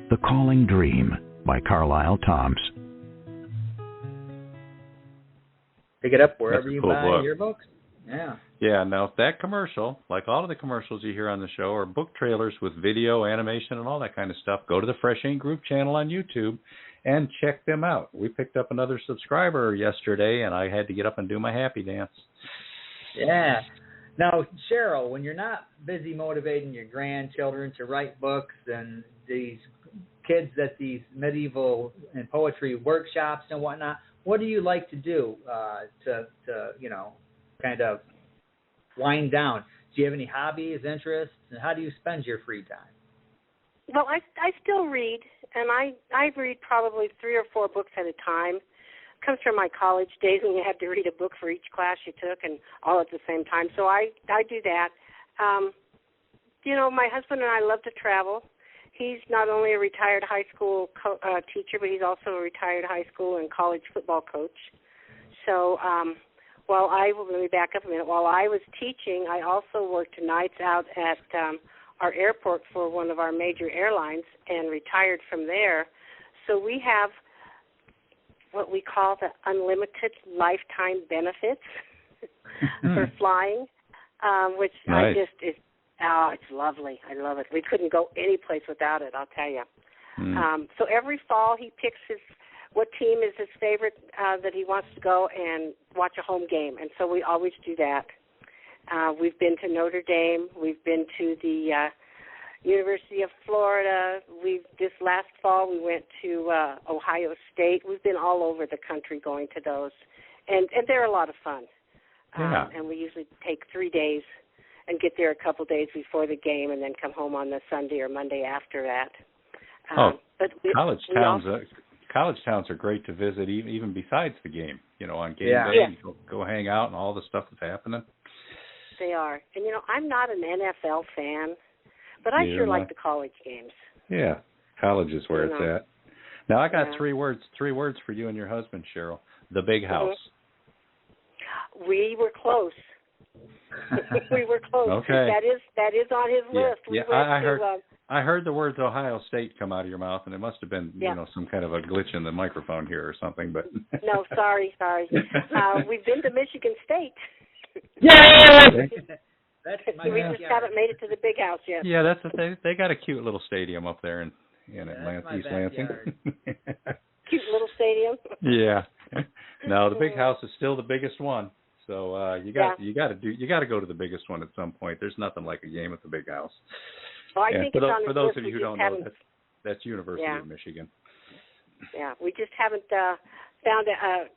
The Calling Dream by Carlisle Thoms. Pick it up wherever you cool buy book. your books. Yeah. Yeah, now that commercial, like all of the commercials you hear on the show, are book trailers with video, animation, and all that kind of stuff. Go to the Fresh Ink Group channel on YouTube and check them out. We picked up another subscriber yesterday, and I had to get up and do my happy dance. Yeah. Now, Cheryl, when you're not busy motivating your grandchildren to write books and these kids at these medieval and poetry workshops and whatnot, what do you like to do to kind of wind down? Do you have any hobbies, interests, and how do you spend your free time? Well, I still read, and I read probably 3 or 4 books at a time. It comes from my college days when you had to read a book for each class you took and all at the same time. So I do that. My husband and I love to travel. He's not only a retired high school teacher, but he's also a retired high school and college football coach. So let me back up a minute. While I was teaching, I also worked nights out at our airport for one of our major airlines and retired from there. So we have what we call the unlimited lifetime benefits for flying, which nice. it's lovely. I love it. We couldn't go any place without it, I'll tell you. So every fall he picks what team is his favorite that he wants to go and watch a home game, and so we always do that. We've been to Notre Dame. We've been to the University of Florida. This last fall we went to Ohio State. We've been all over the country going to those, and they're a lot of fun. Yeah. And we usually take 3 days and get there a couple days before the game, and then come home on the Sunday or Monday after that. But college towns are great to visit, even besides the game. On game day, you go hang out and all the stuff that's happening. They are, and I'm not an NFL fan, but I sure like the college games. Yeah, college is where it's at. Now I got 3 words for you and your husband, Cheryl. The big house. We were close. We were close. Okay. That is on his list. I heard the words Ohio State come out of your mouth, and it must have been some kind of a glitch in the microphone here or something. But no, sorry. We've been to Michigan State. Yeah. We just haven't made it to the big house yet. Yeah, that's the thing. They got a cute little stadium up there in Atlanta, East Lansing. Cute little stadium. Yeah. No, the big house is still the biggest one. So you got to go to the biggest one at some point. There's nothing like a game at the big house. Well, I think for those of you who don't know, that's University of Michigan. Yeah, we just haven't found a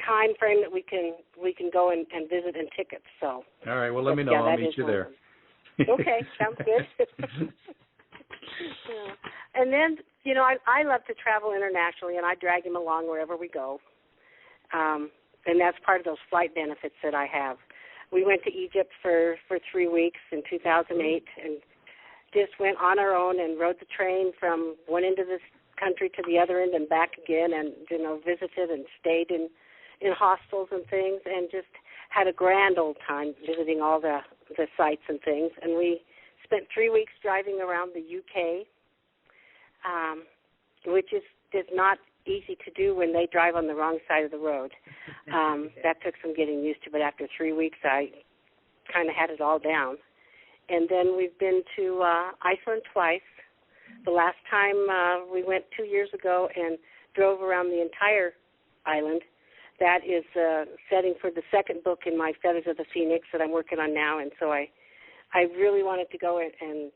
time frame that we can go and visit and tickets. So. All right. Well, let me know. I'll meet you there. Okay, sounds good. And then I love to travel internationally, and I drag him along wherever we go. And that's part of those flight benefits that I have. We went to Egypt for 3 weeks in 2008 and just went on our own and rode the train from one end of this country to the other end and back again, and visited and stayed in hostels and things, and just had a grand old time visiting all the sites and things. And we spent 3 weeks driving around the UK, which is not easy to do when they drive on the wrong side of the road. That took some getting used to, but after 3 weeks I kind of had it all down. And then we've been to Iceland twice. The last time we went 2 years ago and drove around the entire island. That is setting for the second book in my Feathers of the Phoenix that I'm working on now, and so I really wanted to go and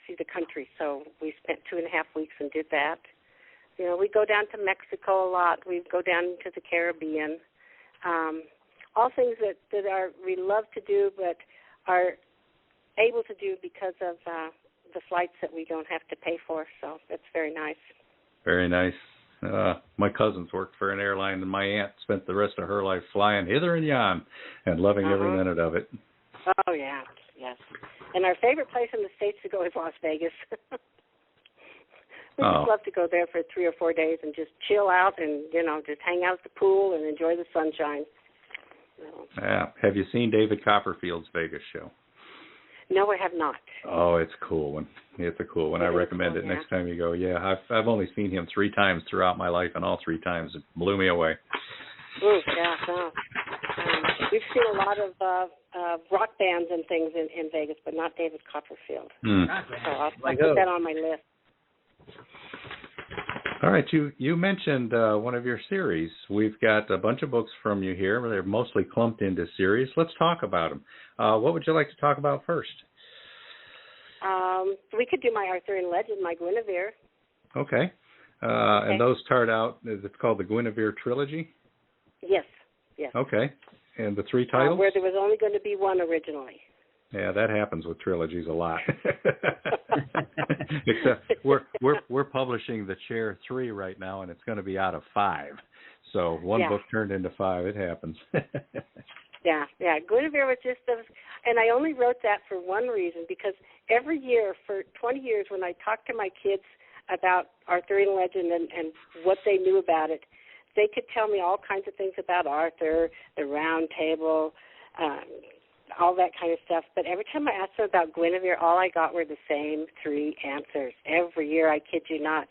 see the country. So we spent 2.5 weeks and did that. We go down to Mexico a lot. We go down to the Caribbean. All things that we love to do, but are able to do because of the flights that we don't have to pay for. So that's very nice. Very nice. My cousins worked for an airline, and my aunt spent the rest of her life flying hither and yon and loving every minute of it. Oh, yeah, yes. And our favorite place in the States to go is Las Vegas. We just love to go there for 3 or 4 days and just chill out and, just hang out at the pool and enjoy the sunshine. Yeah. Have you seen David Copperfield's Vegas show? No, I have not. Oh, it's a cool one. It's a cool one. I recommend it next time you go. Yeah, I've only seen him 3 times throughout my life, and all 3 times it blew me away. Yeah, no. We've seen a lot of rock bands and things in Vegas, but not David Copperfield. So I'll put that on my list. All right, you mentioned one of your series. We've got a bunch of books from you here. They're mostly clumped into series. Let's talk about them. What would you like to talk about first? We could do my Arthurian Legend, my Guinevere. Okay. And those start out, it's called the Guinevere Trilogy? Yes. Okay. And the 3 titles? Where there was only going to be one originally. Yeah, that happens with trilogies a lot. Except we're publishing the Chair 3 right now, and it's going to be out of 5. So one book turned into 5. It happens. Yeah. Guinevere was just and I only wrote that for one reason, because every year for 20 years when I talked to my kids about Arthurian legend and what they knew about it, they could tell me all kinds of things about Arthur, the Round Table, all that kind of stuff. But every time I asked them about Guinevere, all I got were the same 3 answers. Every year, I kid you not.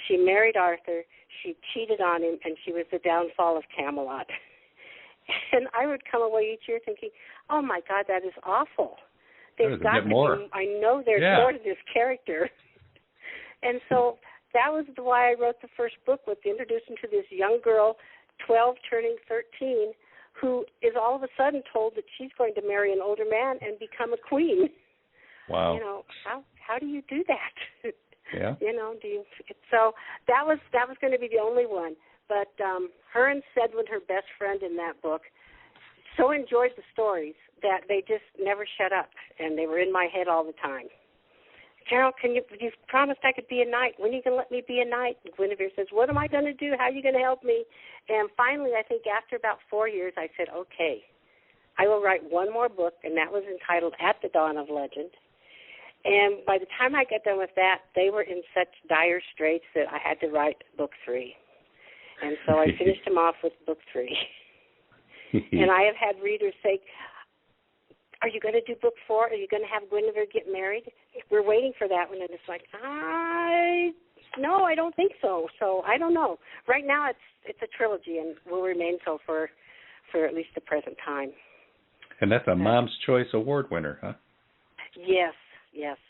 She married Arthur, she cheated on him, and she was the downfall of Camelot. And I would come away each year thinking, oh, my God, that is awful. There's got to be more. I know there's more to this character. And so that was why I wrote the first book, with introducing to this young girl, 12 turning 13, who is all of a sudden told that she's going to marry an older man and become a queen. Wow. You know, how do you do that? Yeah. You know, so that was going to be the only one. But her and Sedwin, her best friend in that book, so enjoyed the stories that they just never shut up, and they were in my head all the time. Cheryl, you promised I could be a knight. When are you going to let me be a knight? And Guinevere says, what am I going to do? How are you going to help me? And finally, I think after about 4 years, I said, okay, I will write one more book, and that was entitled At the Dawn of Legend. And by the time I got done with that, they were in such dire straits that I had to write book 3. And so I finished them off with book 3. And I have had readers say, are you going to do book 4? Are you going to have Guinevere get married? We're waiting for that one. And it's like, no, I don't think so. So I don't know. Right now it's a trilogy and will remain so for at least the present time. And that's a Mom's Choice Award winner, huh? Yes,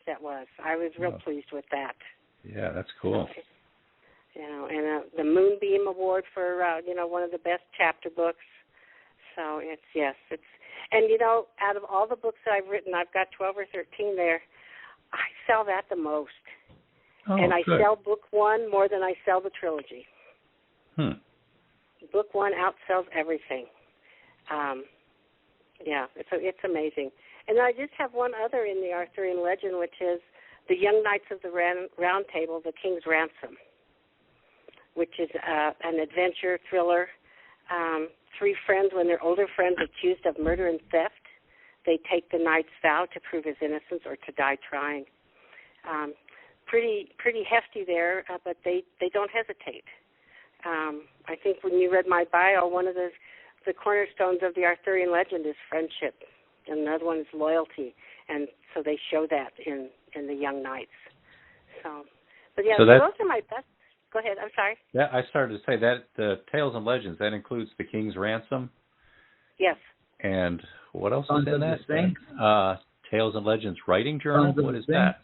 that was. I was real pleased with that. Yeah, that's cool. You know, and the Moonbeam Award for one of the best chapter books. So it's and you know, out of all the books that I've written, I've got 12 or 13 there. I sell that the most, and I sell book 1 more than I sell the trilogy. Book 1 outsells everything. It's amazing. And I just have one other in the Arthurian legend, which is the Young Knights of the Round Table, The King's Ransom, which is an adventure thriller. 3 friends, when their older friends accused of murder and theft, they take the knight's vow to prove his innocence or to die trying. Pretty hefty there, but they don't hesitate. I think when you read my bio, one of the cornerstones of the Arthurian legend is friendship, and another one is loyalty, and so they show that in the young knights. So those are my best. Go ahead. I'm sorry. Yeah, I started to say that the Tales and Legends, that includes The King's Ransom. Yes. And what else is in that? Tales and Legends Writing Journal. What is that?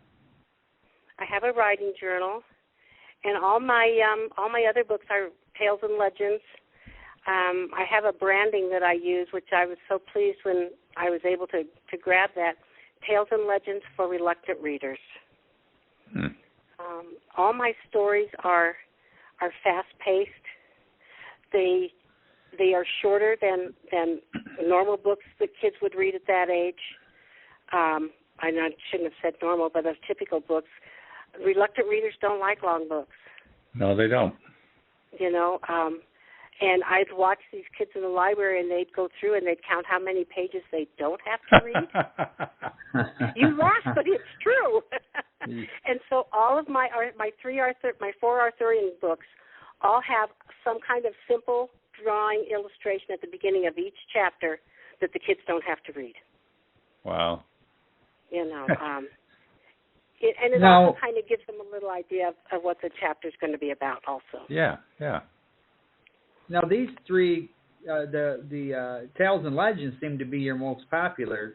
I have a writing journal, and all my other books are Tales and Legends. I have a branding that I use, which I was so pleased when I was able to grab that. Tales and Legends for Reluctant Readers. All my stories are fast-paced. They are shorter than normal books that kids would read at that age. I shouldn't have said normal, but of typical books. Reluctant readers don't like long books. No, they don't. You know, and I'd watch these kids in the library, and they'd go through and they'd count how many pages they don't have to read. You laugh, but it's true. And so all of my 4 Arthurian books all have some kind of simple drawing illustration at the beginning of each chapter that the kids don't have to read. Wow. You know, it also kind of gives them a little idea of what the chapter's going to be about also. Yeah. Now these 3, the Tales and Legends seem to be your most popular.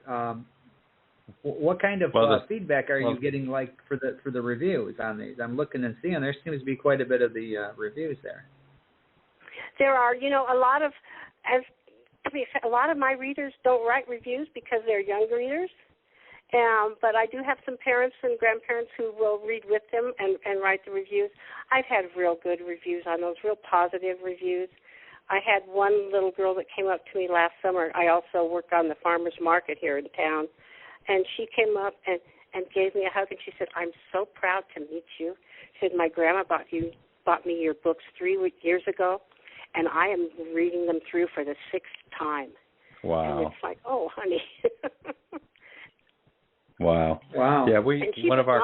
What kind of feedback are you getting, like, for the reviews on these? I'm looking and seeing there seems to be quite a bit of the reviews there. There are, a lot of my readers don't write reviews because they're young readers. But I do have some parents and grandparents who will read with them and write the reviews. I've had real good reviews on those, real positive reviews. I had one little girl that came up to me last summer. I also work on the farmer's market here in town. And she came up and gave me a hug, and she said, I'm so proud to meet you. She said, my grandma bought me your books 3 years ago, and I am reading them through for the 6th time. Wow. And it's like, oh, honey. Wow. Yeah, one of our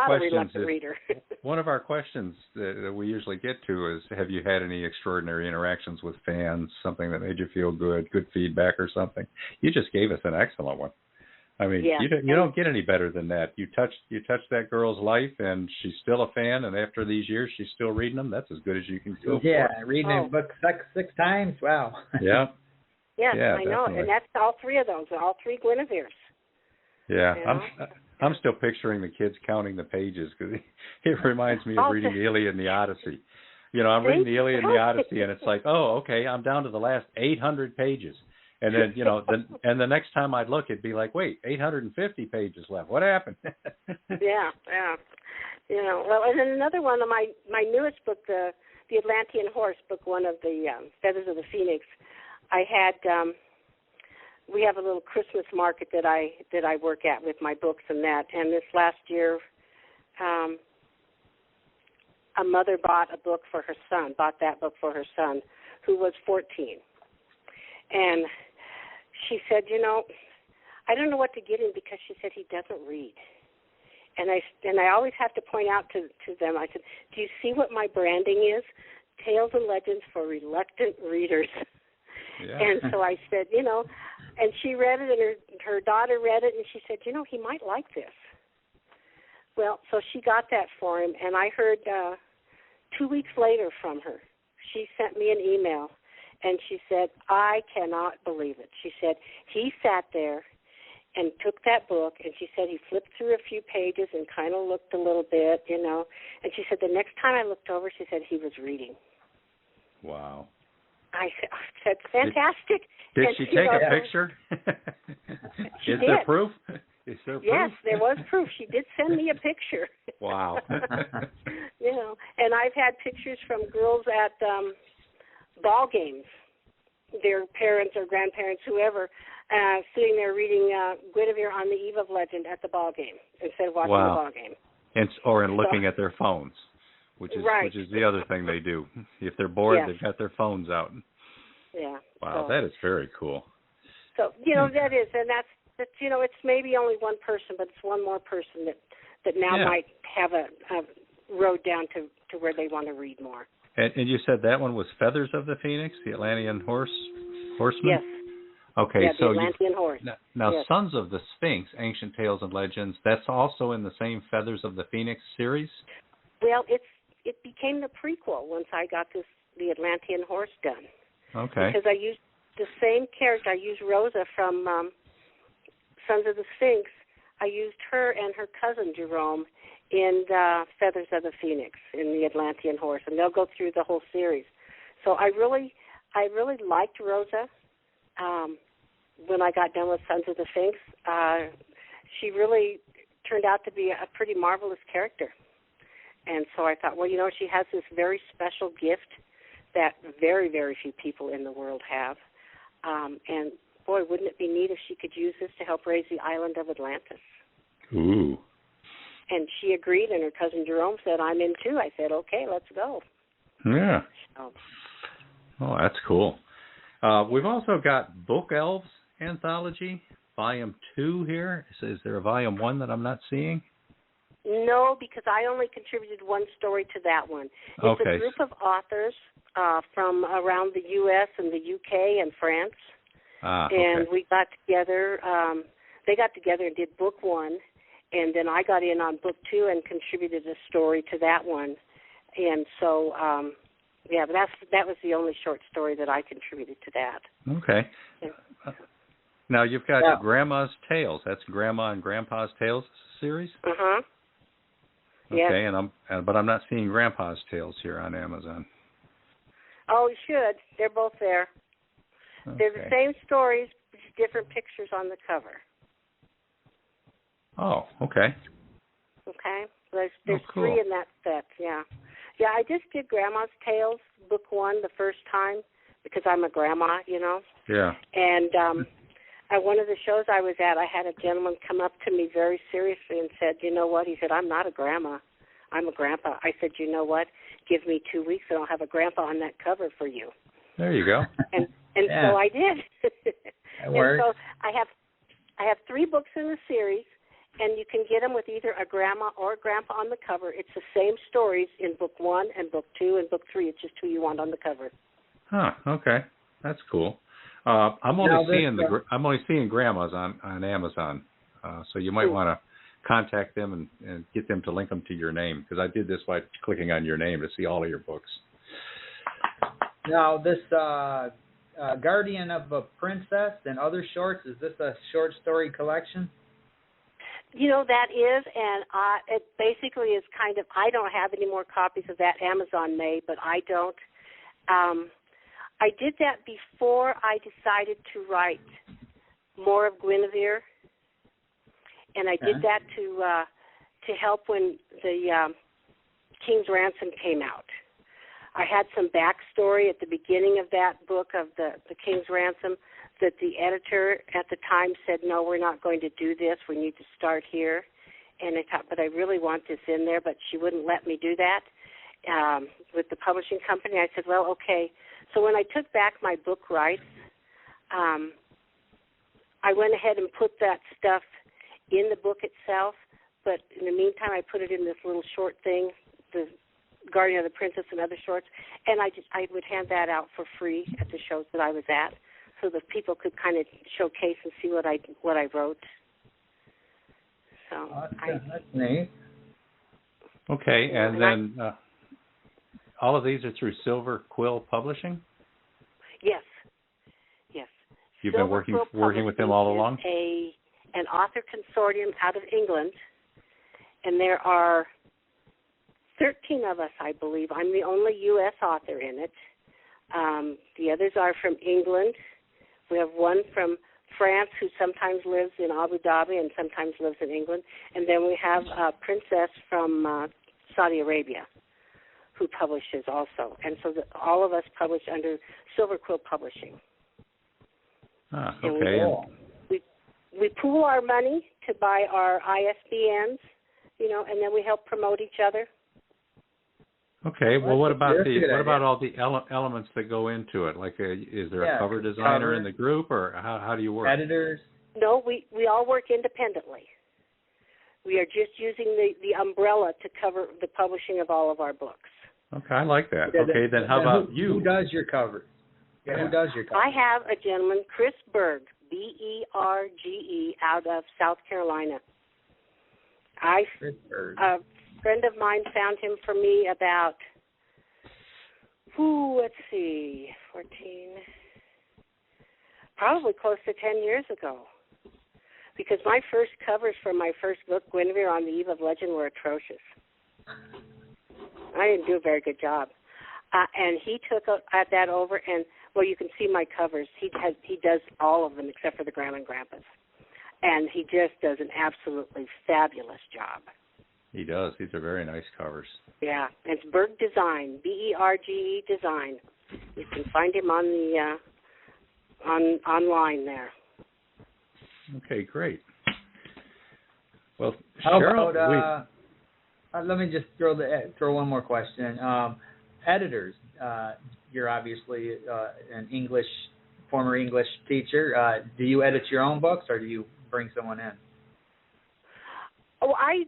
questions that we usually get to is, have you had any extraordinary interactions with fans, something that made you feel good feedback or something? You just gave us an excellent one. I mean, you don't get any better than that. You touch that girl's life, and she's still a fan, and after these years, she's still reading them. That's as good as you can go for. Yeah, reading a book six times. Wow. Yeah. Yes, yeah, I know, definitely. and that's all three of those, all three Guinevere's. Yeah, you know? I'm still picturing the kids counting the pages because it reminds me of reading the Iliad and the Odyssey. You know, I'm reading the Iliad and the Odyssey, and it's like, oh, okay, I'm down to the last 800 pages. And then, you know, the next time I'd look, it'd be like, wait, 850 pages left. What happened? yeah. You know, well, and then another one of my newest book, the Atlantean Horse, book one of the Feathers of the Phoenix. I had we have a little Christmas market that I work at with my books and that. And this last year, a mother bought that book for her son, who was 14. And she said, you know, I don't know what to get him because she said he doesn't read. And I always have to point out to them, I said, do you see what my branding is? Tales and Legends for Reluctant Readers. Yeah. And so I said, you know, and she read it, and her daughter read it, and she said, you know, he might like this. Well, so she got that for him, and I heard 2 weeks later from her. She sent me an email, and she said, I cannot believe it. She said, he sat there and took that book, and she said he flipped through a few pages and kind of looked a little bit, you know. And she said the next time I looked over, she said he was reading. Wow. I said, fantastic. Did she take a picture? Is there proof? Is there proof? Yes, there was proof. She did send me a picture. Wow. You know, and I've had pictures from girls at ball games, their parents or grandparents, whoever, sitting there reading Guinevere on the Eve of Legend at the ball game instead of watching the ball game. Or looking at their phones. Which is the other thing they do. If they're bored, they've got their phones out. Yeah. Wow, that is very cool. So, you know, that is, and that's you know, it's maybe only one person, but it's one more person that now might have a road down to where they want to read more. And you said that one was Feathers of the Phoenix, the Atlantean Horseman? Yes. Okay, yeah, so the Atlantean Horse. Now yes. Sons of the Sphinx, Ancient Tales and Legends, that's also in the same Feathers of the Phoenix series? Well, it became the prequel once I got the Atlantean Horse done. Okay. Because I used the same character. I used Rosa from Sons of the Sphinx. I used her and her cousin Jerome in the Feathers of the Phoenix in the Atlantean Horse, and they'll go through the whole series. So I really liked Rosa. When I got done with Sons of the Sphinx, she really turned out to be a pretty marvelous character. And so I thought, well, you know, she has this very special gift that very, very few people in the world have. And, boy, wouldn't it be neat if she could use this to help raise the island of Atlantis? Ooh. And she agreed, and her cousin Jerome said, I'm in too. I said, okay, let's go. Yeah. So. Oh, that's cool. We've also got Book Elves Anthology, Volume 2 here. Is there a Volume 1 that I'm not seeing? No, because I only contributed one story to that one. It's a group of authors from around the U.S. and the U.K. and France. And we got together. They got together and did book 1, and then I got in on book 2 and contributed a story to that one. And so, but that was the only short story that I contributed to that. Okay. Yeah. Now you've got Grandma's Tales. That's Grandma and Grandpa's Tales series. Uh-huh. Okay, yes. but I'm not seeing Grandpa's Tales here on Amazon. Oh, you should. They're both there. Okay. They're the same stories, just different pictures on the cover. Oh, okay. Okay. There's cool. 3 in that set, yeah. Yeah, I just did Grandma's Tales, book 1, the first time, because I'm a grandma, you know. Yeah. And at one of the shows I was at, I had a gentleman come up to me very seriously and said, you know what? He said, I'm not a grandma. I'm a grandpa. I said, you know what? Give me 2 weeks and I'll have a grandpa on that cover for you. There you go. And so I did. That works. And so I have 3 books in the series, and you can get them with either a grandma or a grandpa on the cover. It's the same stories in book 1 and book 2 and book 3. It's just who you want on the cover. Huh. Okay. That's cool. I'm only seeing grandmas on Amazon So you might want to contact them and get them to link them to your name, because I did this by clicking on your name to see all of your books. Now, this Guardian of a Princess and Other Shorts, is this a short story collection? That is, and it basically is kind of, I don't have any more copies of that. Amazon may, but I don't. I did that before I decided to write more of Guinevere, and I did that to help when the King's Ransom came out. I had some backstory at the beginning of that book of the King's Ransom that the editor at the time said, no, we're not going to do this. We need to start here. And I thought, but I really want this in there, but she wouldn't let me do that with the publishing company. I said, well, okay. So when I took back my book rights, I went ahead and put that stuff in the book itself, but in the meantime, I put it in this little short thing, the Guardian of the Princess and Other Shorts, and I would hand that out for free at the shows that I was at, so that people could kind of showcase and see what I wrote. So that's neat. Okay, and then all of these are through Silver Quill Publishing? Yes. You've been working with them all along? An author consortium out of England, and there are 13 of us, I believe. I'm the only U.S. author in it. The others are from England. We have one from France who sometimes lives in Abu Dhabi and sometimes lives in England. And then we have a princess from Saudi Arabia who publishes also. And so all of us publish under Silver Quill Publishing. Okay. And we pool our money to buy our ISBNs, and then we help promote each other. Okay. Well, what about all the elements that go into it? Like, is there a cover designer in the group, or how do you work? Editors? No, we all work independently. We are just using the umbrella to cover the publishing of all of our books. Okay, I like that. Okay, then how about you? Who does your covers? Yeah, who does your covers? I have a gentleman, Chris Berg, Berge, out of South Carolina. Chris Berg. A friend of mine found him for me about, 14, probably close to 10 years ago. Because my first covers for my first book, Guinevere on the Eve of Legend, were atrocious. I didn't do a very good job. And he took that over, and, well, you can see my covers. He does all of them except for the Grandma and Grandpas. And he just does an absolutely fabulous job. He does. These are very nice covers. Yeah, it's Berg Design, Berge Design. You can find him on the online there. Okay, great. Well, how Cheryl, about, let me just throw one more question. Editors, you're obviously an former English teacher. Do you edit your own books, or do you bring someone in? Oh, I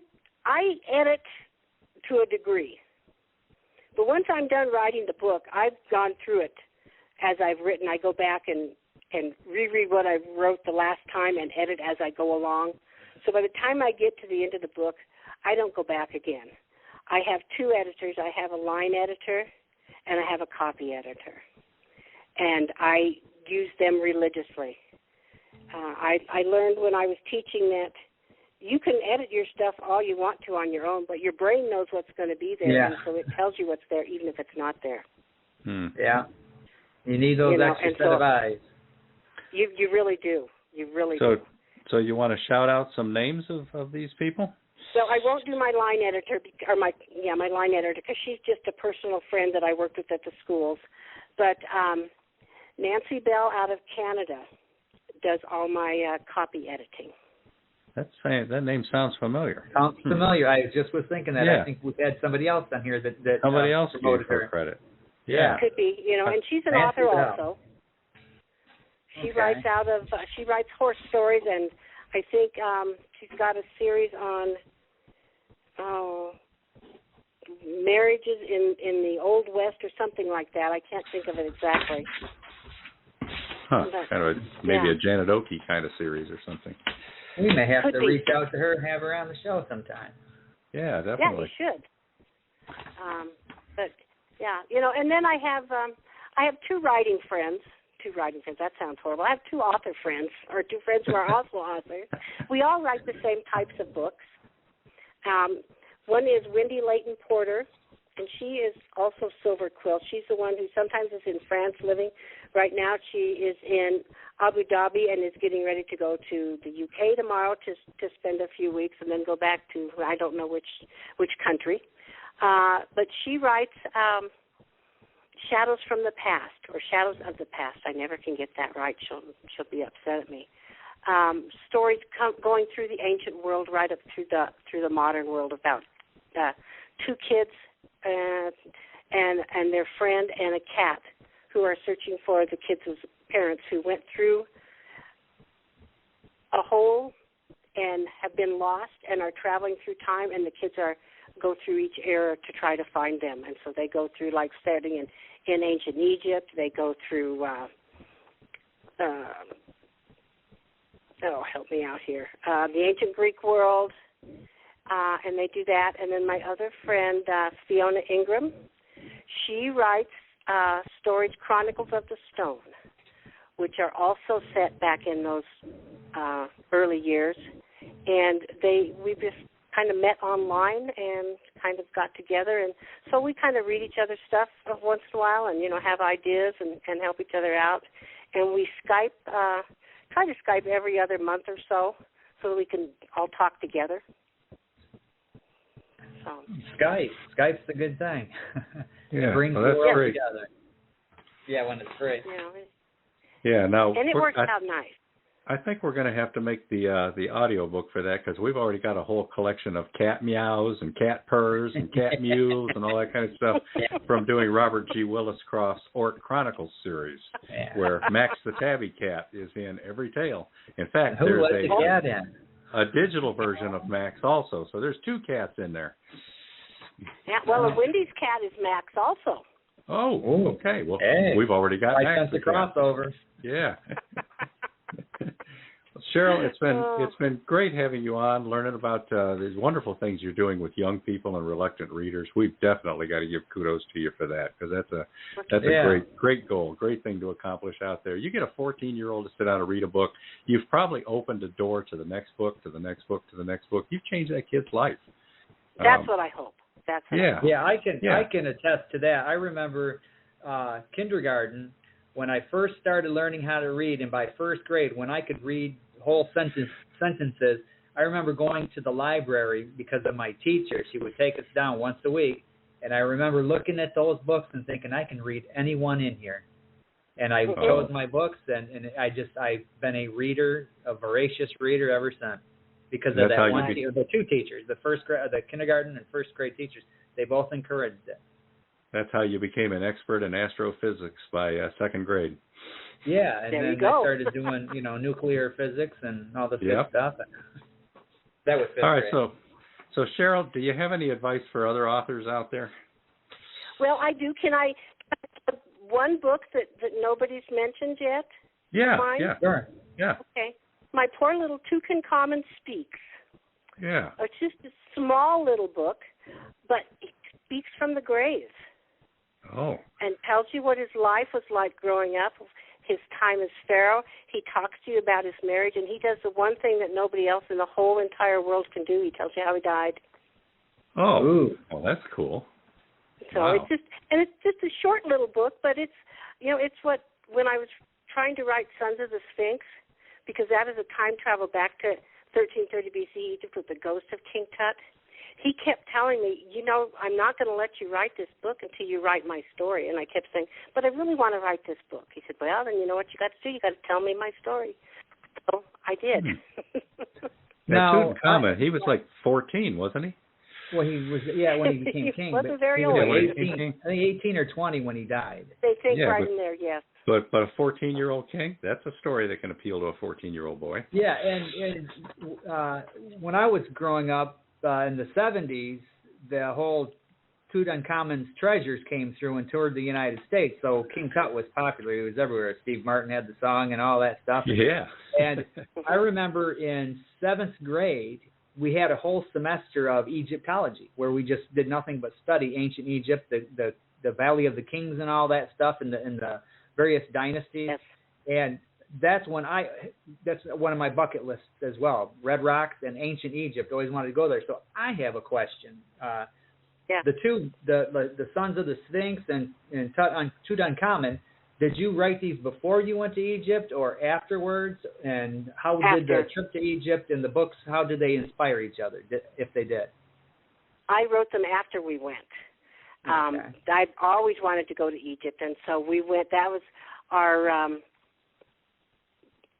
edit to a degree. But once I'm done writing the book, I've gone through it as I've written. I go back and reread what I wrote the last time and edit as I go along. So by the time I get to the end of the book, I don't go back again. I have two editors. I have a line editor and I have a copy editor. And I use them religiously. I learned when I was teaching that you can edit your stuff all you want to on your own, but your brain knows what's going to be there, and so it tells you what's there even if it's not there. Yeah. You need those extra set of eyes. You really do. You really do. So you want to shout out some names of these people? So I won't do my line editor, or my line editor, because she's just a personal friend that I worked with at the schools. But Nancy Bell out of Canada does all my copy editing. That name sounds familiar. Sounds familiar. I just was thinking that. Yeah. I think we've had somebody else on here that somebody else promoted gave her credit. Yeah. Could be, and she's an author also. She writes she writes horse stories, and I think she's got a series on marriages in the Old West or something like that. I can't think of it exactly. Kind of maybe a Janet Oakey kind of series or something. We may have to reach out to her and have her on the show sometime. Yeah, definitely. Yeah, you should. But yeah, and then I have two writing friends. That sounds horrible. I have two author friends, or two friends who are also authors. We all write the same types of books. One is Wendy Layton Porter, and she is also Silver Quill. She's the one who sometimes is in France living. Right now she is in Abu Dhabi and is getting ready to go to the UK tomorrow to spend a few weeks and then go back to I don't know which country. But she writes Shadows from the Past, or Shadows of the Past. I never can get that right. She'll be upset at me. Stories going through the ancient world right up through the modern world about two kids and their friend and a cat who are searching for the kids' parents who went through a hole and have been lost and are traveling through time, and the kids go through each era to try to find them. And so they go through, like, starting in ancient Egypt. They go through, help me out here, the ancient Greek world, and they do that. And then my other friend, Fiona Ingram, she writes stories, Chronicles of the Stone, which are also set back in those early years. And we just kind of met online and kind of got together, and so we kind of read each other's stuff once in a while and, have ideas and help each other out. And we Skype, try to Skype every other month or so that we can all talk together. So. Skype's a good thing. Yeah, it brings the world together. Yeah, when it's free. Yeah, now. And it works out nice. I think we're going to have to make the audio book for that, because we've already got a whole collection of cat meows and cat purrs and cat mews and all that kind of stuff from doing Robert G. Willis Croft's Ort Chronicles series, where Max the Tabby Cat is in every tale. In fact, there's a digital version of Max also, so there's two cats in there. Yeah, well, Wendy's cat is Max also. Oh, okay. Well, we've already got Max. The crossover. Yeah. Cheryl, it's been great having you on, learning about these wonderful things you're doing with young people and reluctant readers. We've definitely got to give kudos to you for that, because that's a great goal, great thing to accomplish out there. You get a 14-year-old to sit down and read a book, you've probably opened a door to the next book, to the next book, to the next book. You've changed that kid's life. That's what I hope. I can attest to that. I remember kindergarten when I first started learning how to read, and by first grade, when I could read whole sentences, I remember going to the library because of my teacher. She would take us down once a week, and I remember looking at those books and thinking, I can read any one in here. And I chose my books, and I've been a voracious reader ever since, because of that one the two teachers, the kindergarten and first grade teachers. They both encouraged it. That's how you became an expert in astrophysics by second grade. Yeah, and then I started doing, nuclear physics and all this good stuff. That was fifth grade. All right, so Cheryl, do you have any advice for other authors out there? Well, I do. Can I one book that nobody's mentioned yet? Yeah, Mine? Yeah, sure. Yeah. Okay. My Poor Little Toucan Speaks. Yeah. It's just a small little book, but it speaks from the grave. Oh. And tells you what his life was like growing up, his time as Pharaoh. He talks to you about his marriage, and he does the one thing that nobody else in the whole entire world can do. He tells you how he died. Oh. Ooh. Well, that's cool. So it's just a short little book, but it's what, when I was trying to write Sons of the Sphinx, because that is a time travel back to 1330 BC Egypt with the ghost of King Tut. He kept telling me, I'm not going to let you write this book until you write my story. And I kept saying, but I really want to write this book. He said, well, then you know what you got to do? You got to tell me my story. So I did. Now, he was like 14, wasn't he? Well, he was, when he became king. He wasn't very old. I think 18 or 20 when he died. They think in there, yes. But a 14-year-old king, that's a story that can appeal to a 14-year-old boy. Yeah, and when I was growing up in the 70s, the whole Tutankhamun's treasures came through and toured the United States, so King Tut was popular. He was everywhere. Steve Martin had the song and all that stuff. Yeah. And I remember in 7th grade, we had a whole semester of Egyptology where we just did nothing but study ancient Egypt, the Valley of the Kings and all that stuff, and the various dynasties. Yes. And that's one of my bucket lists as well. Red Rocks and ancient Egypt. Always wanted to go there. So I have a question. The Sons of the Sphinx and Tutankhamun, did you write these before you went to Egypt or afterwards? And how did the trip to Egypt and the books, how did they inspire each other, if they did? I wrote them after we went. Okay. I've always wanted to go to Egypt, and so we went. That was our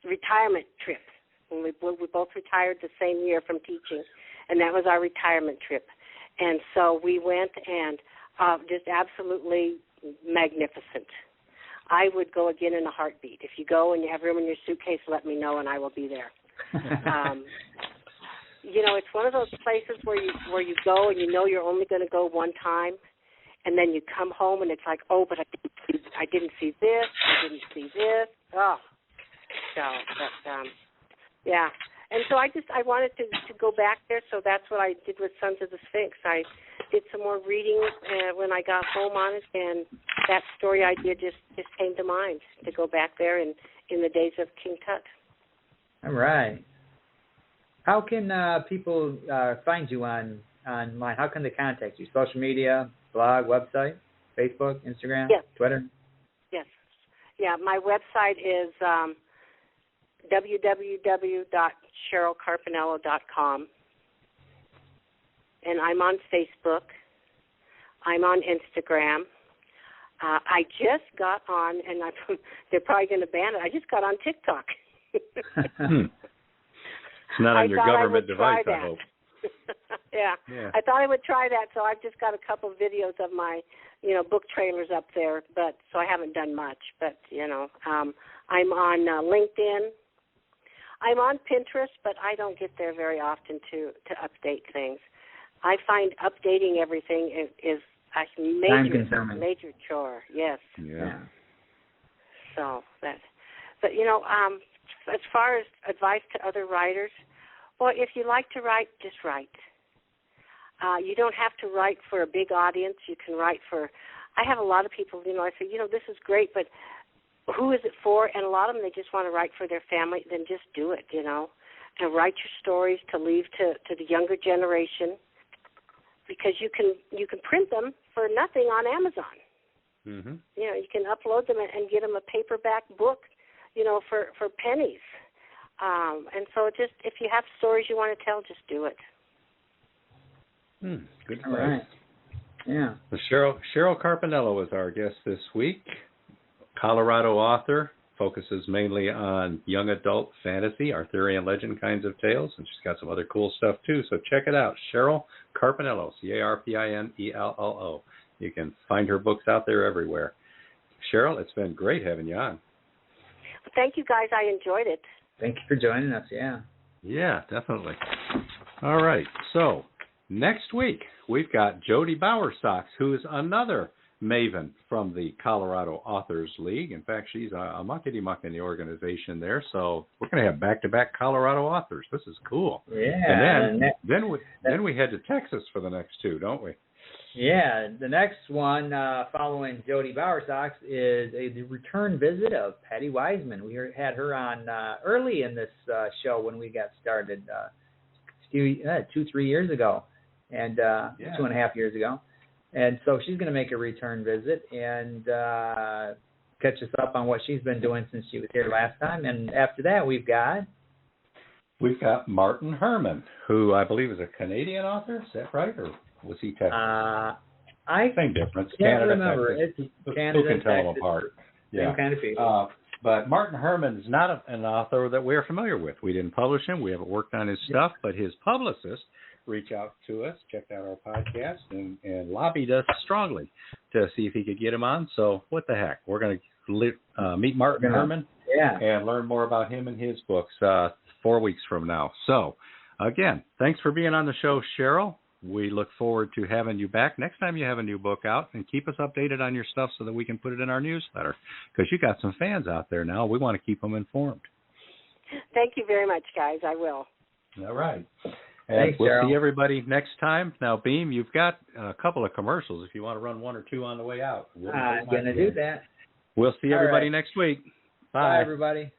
retirement trip. When we both retired the same year from teaching, and that was our retirement trip. And so we went, and just absolutely magnificent. I would go again in a heartbeat. If you go and you have room in your suitcase, let me know, and I will be there. It's one of those places where you go and you know you're only going to go one time, and then you come home and it's like, oh, but I didn't see this, I didn't see this. Oh, so yeah. And so I wanted to go back there, so that's what I did with Sons of the Sphinx. I did some more reading when I got home on it, and that story idea just came to mind, to go back there in the days of King Tut. All right. How can people find you online? How can they contact you? Social media, blog, website, Facebook, Instagram, yes. Twitter? Yes. Yeah, my website is www.CherylCarpinello.com. And I'm on Facebook. I'm on Instagram. I just got on, and they're probably going to ban it. I just got on TikTok. It's not on your government device, I hope. Yeah. I thought I would try that, so I've just got a couple videos of my, book trailers up there, but so I haven't done much. But, I'm on LinkedIn. I'm on Pinterest, but I don't get there very often to update things. I find updating everything is a major chore. Yes. Yeah. So but as far as advice to other writers, well, if you like to write, just write. You don't have to write for a big audience. You can write for. I have a lot of people. I say, this is great, but who is it for? And a lot of them, they just want to write for their family. Then just do it, and write your stories to leave to the younger generation, because you can print them for nothing on Amazon. Mm-hmm. You can upload them and get them a paperback book, for pennies. And so just if you have stories you want to tell, just do it. Good advice. All right. Yeah. Well, Cheryl Carpinello was our guest this week. Colorado author, focuses mainly on young adult fantasy, Arthurian legend kinds of tales, and she's got some other cool stuff too. So check it out. Cheryl Carpinello, Carpinello. You can find her books out there everywhere. Cheryl, it's been great having you on. Thank you, guys. I enjoyed it. Thank you for joining us. Yeah. Yeah, definitely. All right. So next week we've got Jody Bowersox, who is another maven from the Colorado Authors League. In fact, she's a muckety-muck in the organization there. So we're going to have back-to-back Colorado authors. This is cool. Yeah. And then we head to Texas for the next two, don't we? Yeah. The next one following Jody Bowersox is the return visit of Patty Wiseman. We had her on early in this show when we got started 2-3 years ago, and 2.5 years ago. And so she's going to make a return visit and catch us up on what she's been doing since she was here last time. And after that, we've got Martin Herman, who I believe is a Canadian author. Is that right, or was he Texas? Same difference. Can't Canada, remember. Texas. It's Canada, Who can tell Texas, them apart? Same kind of people. But Martin Herman is not an author that we're familiar with. We didn't publish him. We haven't worked on his stuff, but his publicist reached out to us, checked out our podcast, and lobbied us strongly to see if he could get him on. So what the heck? We're going to meet Martin Herman and learn more about him and his books 4 weeks from now. So, again, thanks for being on the show, Cheryl. we look forward to having you back next time you have a new book out, and keep us updated on your stuff so that we can put it in our newsletter, because you got some fans out there now. We want to keep them informed. Thank you very much, guys. I will. All right. Thanks, we'll Cheryl. see everybody next time. Now, Beem, you've got a couple of commercials if you want to run one or two on the way out. I'm going to do that. We'll see everybody right. next week. Bye, everybody.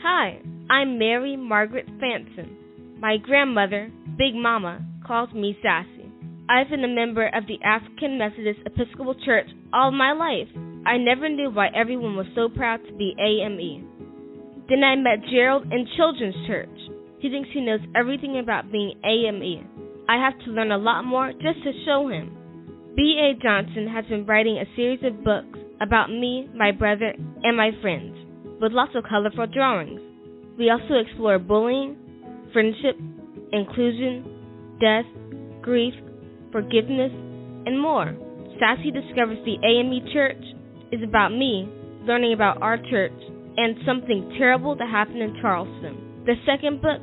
Hi, I'm Mary Margaret Fanson. My grandmother, Big Mama, calls me Sassy. I've been a member of the African Methodist Episcopal Church all my life. I never knew why everyone was so proud to be AME. Then I met Gerald in Children's Church. He thinks he knows everything about being AME. I have to learn a lot more just to show him. B.A. Johnson has been writing a series of books about me, my brother, and my friends, with lots of colorful drawings. We also explore bullying, friendship, inclusion, death, grief, forgiveness, and more. Sassy discovers the AME Church is about me learning about our church and something terrible that happened in Charleston. The second book,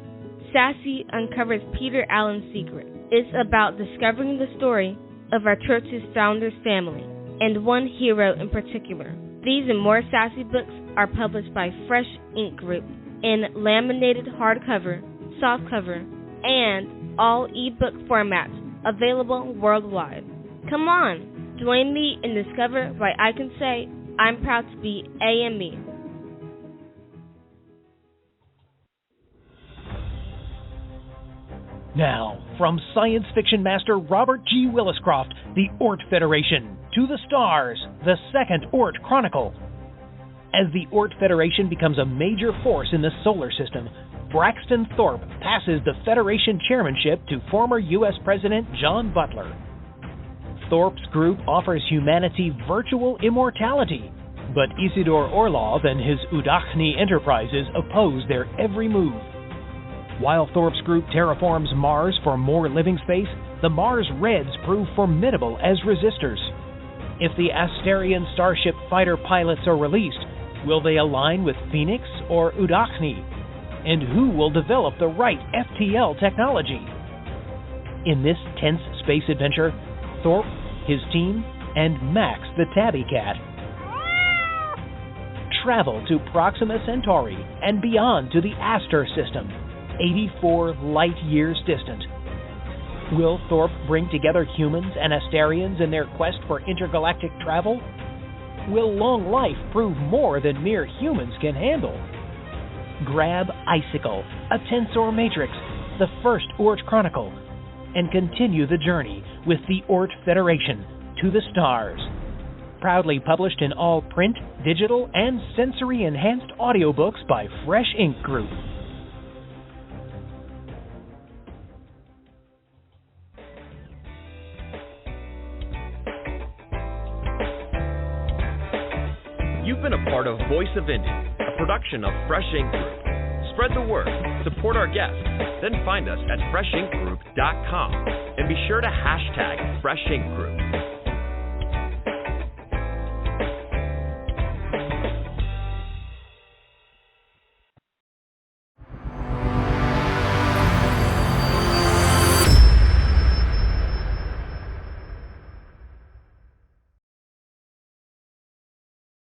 Sassy uncovers Peter Allen's secret, is about discovering the story of our church's founder's family, and one hero in particular. These and more Sassy books are published by Fresh Ink Group in laminated hardcover, softcover, and all ebook formats available worldwide. Come on, join me and discover why I can say I'm proud to be AME. Now, from science fiction master Robert G. Williscroft, the Oort Federation, to the stars, the second Oort Chronicle. As the Oort Federation becomes a major force in the solar system, Braxton Thorpe passes the Federation chairmanship to former U.S. President John Butler. Thorpe's group offers humanity virtual immortality, but Isidore Orlov and his Udachni enterprises oppose their every move. While Thorpe's group terraforms Mars for more living space, the Mars Reds prove formidable as resistors. If the Asterian Starship fighter pilots are released, will they align with Phoenix or Udachni? And who will develop the right FTL technology? In this tense space adventure, Thorpe, his team, and Max the Tabby Cat travel to Proxima Centauri and beyond to the Aster system, 84 light-years distant. Will Thorpe bring together humans and Asterians in their quest for intergalactic travel? Will long life prove more than mere humans can handle? Grab Icicle, a tensor matrix, the first Oort Chronicle, and continue the journey with the Oort Federation to the stars. Proudly published in all print, digital, and sensory-enhanced audiobooks by Fresh Ink Group. You've been a part of Voice of Indy, a production of Fresh Ink Group. Spread the word, support our guests, then find us at freshinkgroup.com and be sure to hashtag Fresh Ink Group.